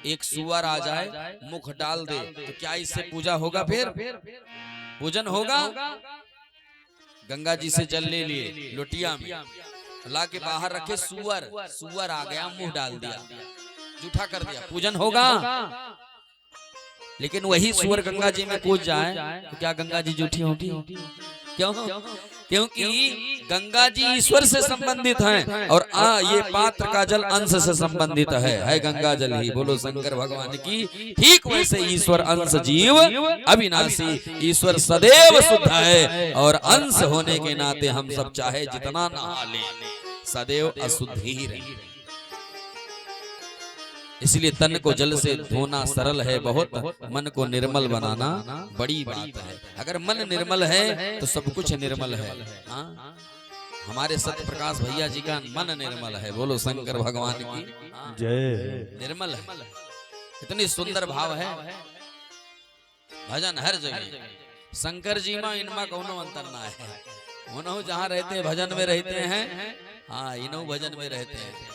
एक सुअर आ जाए, मुख डाल दे, तो क्या इससे पूजा होगा? फिर पूजन होगा? गंगा जी से जल ले लिए लोटिया में, ला के बाहर रखे, सुअर, सुअर आ गया, मुंह डाल दिया, जूठा कर दिया, पूजन होगा? लेकिन वही सुअर गंगा जी में कूद जाए तो क्या गंगा जी जूठी होगी? क्यों? क्योंकि गंगा जी ईश्वर से संबंधित हैं, और ये पात्र का जल अंश से संबंधित है गंगा जल ही। बोलो शंकर भगवान की। ठीक वैसे ईश्वर अंश जीव अविनाशी, ईश्वर सदैव शुद्ध है, और अंश होने के नाते हम सब चाहे जितना नहा ले, सदैव अशुद्ध ही रहे। इसलिए तन को जल से धोना सरल है बहुत, मन को निर्मल बनाना बड़ी बात है। अगर मन निर्मल है तो सब कुछ निर्मल है। हमारे सत्य प्रकाश भैया जी का मन निर्मल है। बोलो शंकर भगवान की जय। निर्मल है, इतनी सुंदर भाव है। भजन हर जगह, शंकर जी में इनमें कोनो अंतर ना है। उन्हों जहाँ रहते भजन में रहते हैं, हाँ इन्हों भजन में रहते हैं।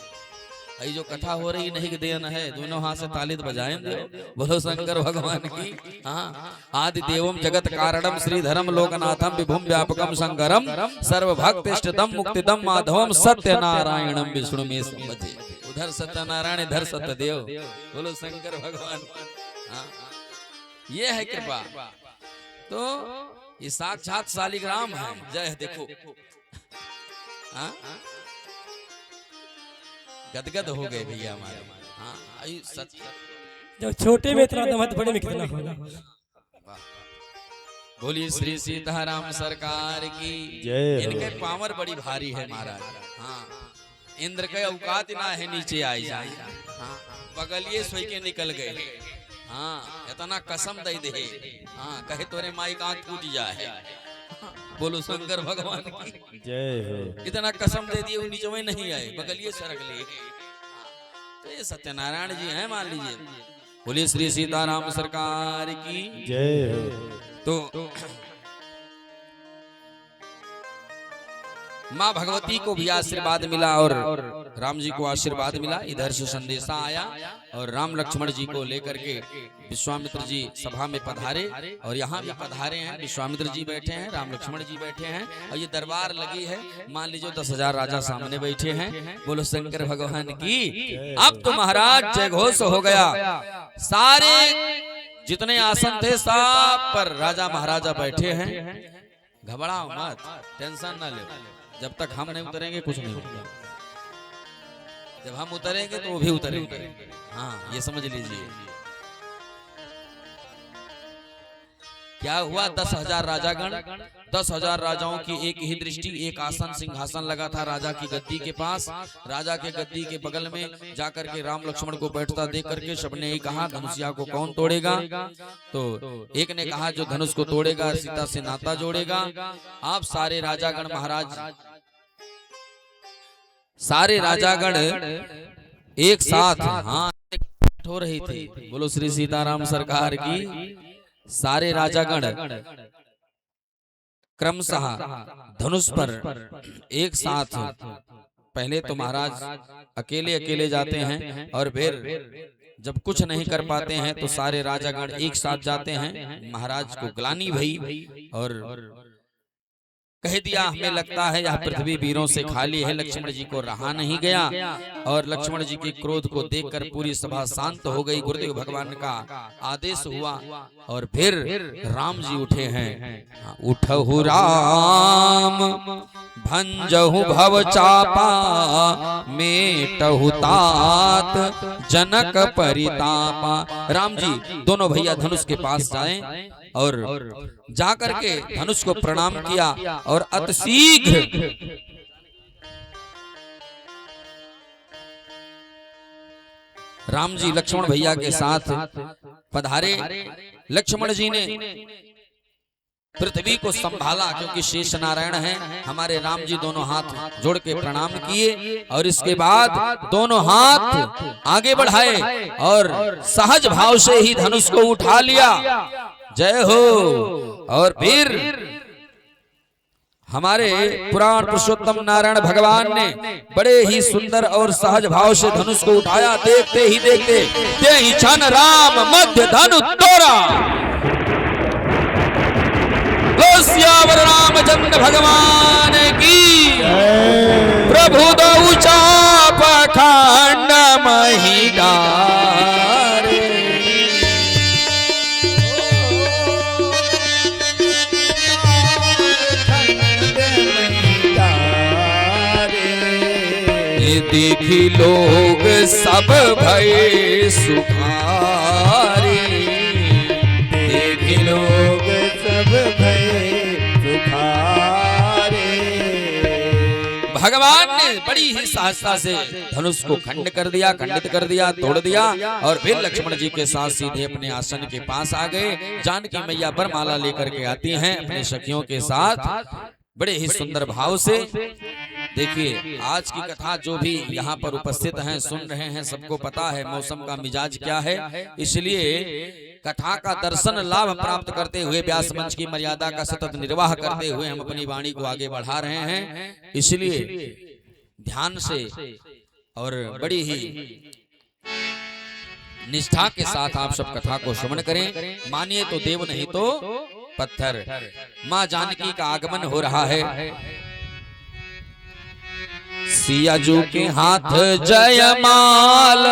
ये जो कथा हो रही नहीं देन है, दोनों हाथ से ताली बजाएंगे। बोलो शंकर भगवान की। हाँ, आदि देवम जगत कारणम श्रीधरम लोकनाथम विभुम व्यापकम शंकरम सर्वभक्त इष्टतम मुक्तिदम माधवम सत्यनारायणम विष्णु में समझे। उधर सत्यनारायण, इधर सत्यदेव। बोलो शंकर भगवान। हाँ, ये है कृपा। तो ये साक्षात शालिग्राम है। जय देखो, हाँ गदगद हो गए भैया हमारे। हाँ सच, जब छोटे में इतना दम है तो बड़े में कितना होगा। बोलिए श्री सीताराम सरकार की जय। इनके पावर बड़ी भारी है महाराज। हाँ, इंद्र के औकात ना है नीचे आई जाए। हाँ, बगलिए सोई के निकल गए। हाँ, इतना कसम दे दे। हाँ, कहे तोरे माई का आंख टूट जाए। बोलो शंकर भगवान की जय हो। इतना कसम दे दिए, वो नीचे में नहीं आए, बगलिए सरक लिए। तो ये सत्यनारायण जी हैं, मान लीजिए। बोलिए श्री सीताराम सरकार की जय हो। तो माँ भगवती को भी आशीर्वाद मिला और राम जी को आशीर्वाद मिला। इधर से संदेशा आया और राम लक्ष्मण जी को लेकर के विश्वामित्र जी सभा में पधारे, और यहाँ भी पधारे हैं। विश्वामित्र जी बैठे हैं, राम लक्ष्मण जी बैठे हैं, और ये दरबार लगी है। मान लीजिए 10,000 राजा सामने बैठे हैं। बोलो शंकर भगवान की। अब तो महाराज जय घोष हो गया। सारे जितने आसन थे सब पर राजा महाराजा बैठे हैं। घबराओ मत, टेंशन ना ले। जब तक हम नहीं उतरेंगे कुछ नहीं होगा, जब हम उतरेंगे तो वो भी उतरेंगे। हाँ, ये समझ लीजिए। क्या हुआ? 10,000 राजागण, 10,000 राजाओं की एक ही दृष्टि, एक आसन सिंहासन लगा था राजा की गद्दी के पास। राजा के गद्दी के बगल में जाकर के राम लक्ष्मण को बैठता देख करके सबने ही कहा, धनुषिया को कौन तोड़ेगा? तो एक ने कहा, जो धनुष को तोड़ेगा सीता से नाता जोड़ेगा। आप सारे राजागण महाराज, सारे राजागण एक साथ हाँ हो रही थी। बोलो श्री सीताराम सरकार की। सारे राजागण क्रमशः धनुष पर एक साथ, पहले तो महाराज अकेले अकेले जाते हैं, और फिर जब कुछ नहीं कर पाते हैं तो सारे राजागण एक साथ जाते हैं। महाराज को ग्लानि भई और कह दिया हमें लगता है यह पृथ्वी वीरों से खाली है। लक्ष्मण जी को रहा नहीं गया और लक्ष्मण जी के क्रोध को देखकर पूरी सभा शांत हो गई। गुरुदेव भगवान का आदेश हुआ और फिर राम जी उठे हैं। उठहु राम भंजहु भव चापा मेटहु तात जनक परितापा। राम जी दोनों भैया धनुष के पास जाएं और जाकर के धनुष को प्रणाम किया और अतिशीघ्र राम जी लक्ष्मण भैया के साथ पधारे। लक्ष्मण जी ने पृथ्वी को संभाला क्योंकि शेष नारायण हैं। हमारे राम जी दोनों हाथ जोड़ के प्रणाम किए और इसके बाद दोनों हाथ आगे बढ़ाए और सहज भाव से ही धनुष को उठा लिया। जय हो। और फिर हमारे पुराण पुरुषोत्तम नारायण भगवान ने बड़े ही सुंदर और सहज भाव से धनुष को उठाया। देखते ही देखते देहि छन राम मध्य धनु तोरा। सियावर रामचंद्र भगवान की। प्रभु दो चाप खंड महिला देखी लोग सब भय सुखारे। देखी लोग सब भय सुखारे। भगवान ने बड़ी ही सहजता से धनुष को खंडित कर दिया, तोड़ दिया और फिर लक्ष्मण जी के साथ सीधे अपने आसन के पास आ गए। जानकी मैया वरमाला लेकर के आती हैं अपने सखियों के साथ बड़े ही सुंदर भाव से। देखिए आज की कथा जो भी यहाँ पर उपस्थित हैं सुन रहे हैं सबको पता है मौसम का मिजाज क्या है। इसलिए कथा का दर्शन लाभ प्राप्त करते हुए व्यास मंच की मर्यादा का सतत निर्वाह करते हुए हम अपनी वाणी को आगे बढ़ा रहे हैं। इसलिए ध्यान से और बड़ी ही निष्ठा के साथ आप सब कथा को श्रवण करें। मानिए तो देव नहीं तो पत्थर। माँ जानकी का आगमन हो रहा है। सियाजू के हाथ जयमाल,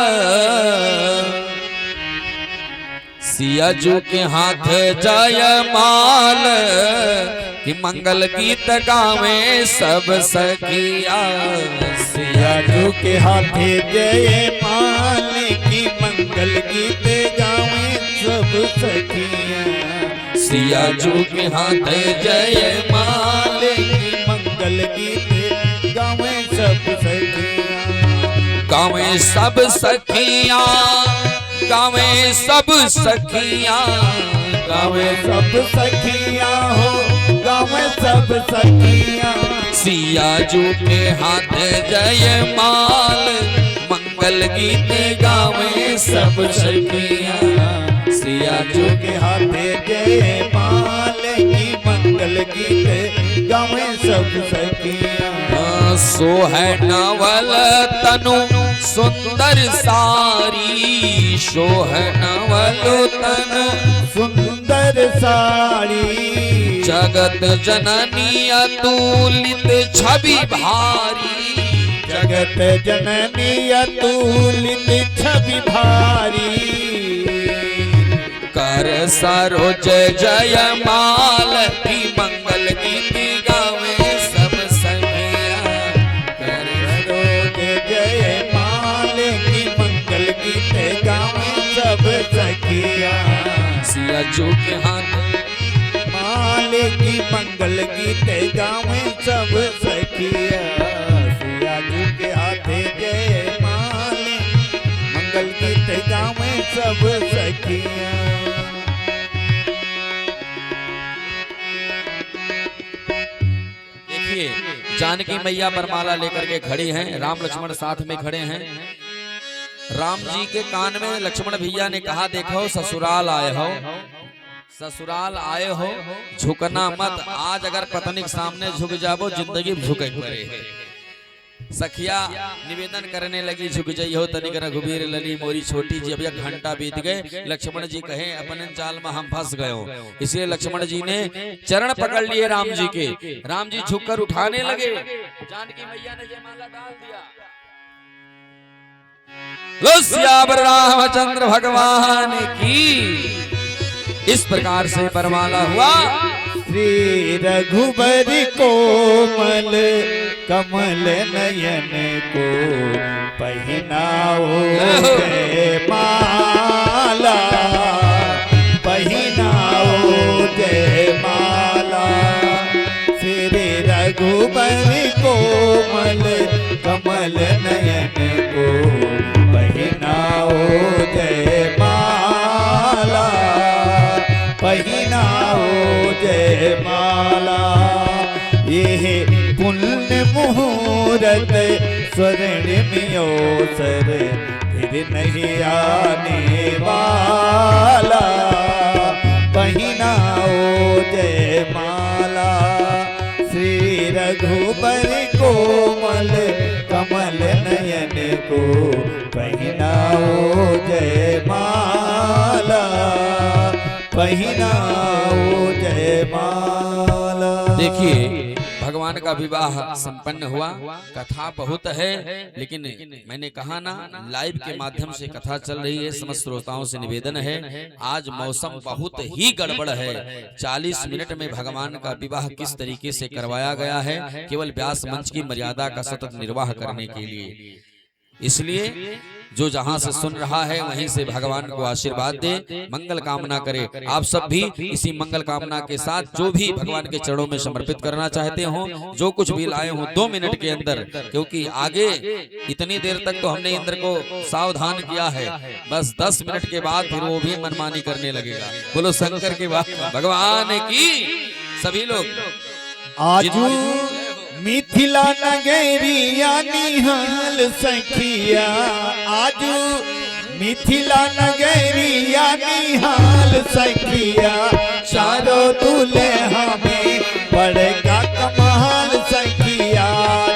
सियाजू के हाथ जयमाल कि मंगल गीत गावे सब सखिया। सियाजू के हाथ जयमाल की मंगल गीत गावे सब सखिया। सियाजू के हाथ जयमाल की मंगल गीत गावे सब सखिया। गावे सब सखिया, गावे सब सखिया, गावे सब सखिया हो, गावे सब सखिया। सियाजू के हाथ जयमाल मंगल गीत गावे सब सखिया। सियाजू के हाथ जयमाल की मंगल गीत गावे सब सखिया। सोहै नवल तनु सुंदर सारी, सोहै नवल तनु सुंदर साड़ी। जगत जननी अतुलित छवि भारी, जगत जननी अतुलित छवि भारी। कर सरोज जयमाल की मंगल गीत गावे सब सखिया। कर सरोज जयमाल की मंगल गीत गावे सब सखिया। सियाजू के हाथ माल की मंगल गीत गावे सब सखिया। सियाजू के हाथ जयमाल मंगल गीत गावे सब सखिया। जानकी मैया वरमाला लेकर के खड़ी हैं, राम लक्ष्मण साथ में खड़े हैं। राम जी के कान में लक्ष्मण भैया ने कहा देखो ससुराल आए हो, ससुराल आए हो झुकना मत। आज अगर पत्नी के सामने झुक जाबो जिंदगी झुके पड़े है। सखिया निवेदन करने लगी झुक जई हो तनिक रघुबीर लली मोरी छोटी जी। अब यह घंटा बीत गए, लक्ष्मण जी कहे अपन जाल में हम फंस गए हो। इसलिए लक्ष्मण जी ने चरण पकड़ लिए राम जी के। राम जी झुककर उठाने लगे, जानकी मैया ने जयमाला डाल दिया। लो सियावर रामचंद्र भगवान की। इस प्रकार से वरमाला हुआ। श्री रघुबर कोमल कमल नयन को पहनाओ जयमाला, पहनाओ जयमाला। श्री रघुबर कोमल कमल नयन को पहनाओ जयमाला, पहनाओ जयमाला। ये पुण्य मुहूर्त स्वर्णिम अवसर फिर नहीं आने वाला, पहनाओ जयमाला। श्री रघुबर कोमल कमल नयन को पहनाओ जयमाला, पहनाओ जयमाला। देखिए भगवान का विवाह संपन्न हुआ। कथा बहुत है, लेकिन मैंने कहा ना लाइव के माध्यम से कथा चल रही है। समस्त श्रोताओं से निवेदन है, आज मौसम बहुत ही गड़बड़ है। 40 मिनट में भगवान का विवाह किस तरीके से करवाया गया है, केवल व्यास मंच की मर्यादा का सतत निर्वाह करने के लिए। इसलिए जो जहां से सुन रहा है वहीं से भगवान को आशीर्वाद दे, मंगल कामना करे। आप सब भी इसी मंगल कामना के साथ जो भी भगवान के चरणों में समर्पित करना चाहते हो, जो कुछ भी लाए हो 2 मिनट के अंदर, क्योंकि आगे इतनी देर तक तो हमने इंद्र को सावधान किया है, बस 10 मिनट के बाद फिर वो भी मनमानी करने लगेगा। बोलो शंकर के भगवान की। सभी लोग आजू मिथिला नगरिया निहाल सखिया, आजू मिथिला नगरिया निहाल सखिया। चारों दुल्हा में बड़का कमाल सखिया,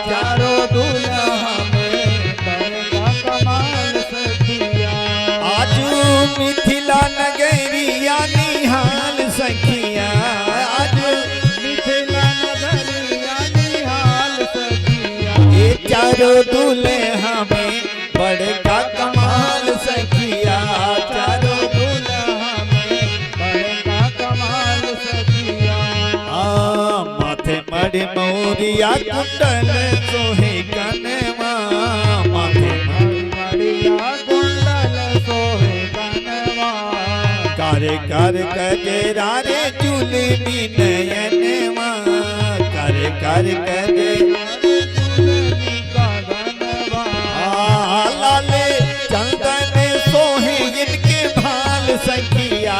चारों दुल्हा में बड़का कमाल सखिया। आजू मिथिला नगरिया निहाल सखिया, आजू मिथिला नगरिया निहाल सखिया। ये चारों दुल्हा में बड़का कमाल सखिया, चारों दुल्हा में बड़का कमाल सखिया। माथे मड़ मोरिया कुंडल सोहे कनवा, माथे मड़िया कुंडल सोहे कनवा। कार्य कर गजरा रे चुलनी नयनवा, कार्य कर गजरा लाले चंदन सोहे इनके भाल सखिया,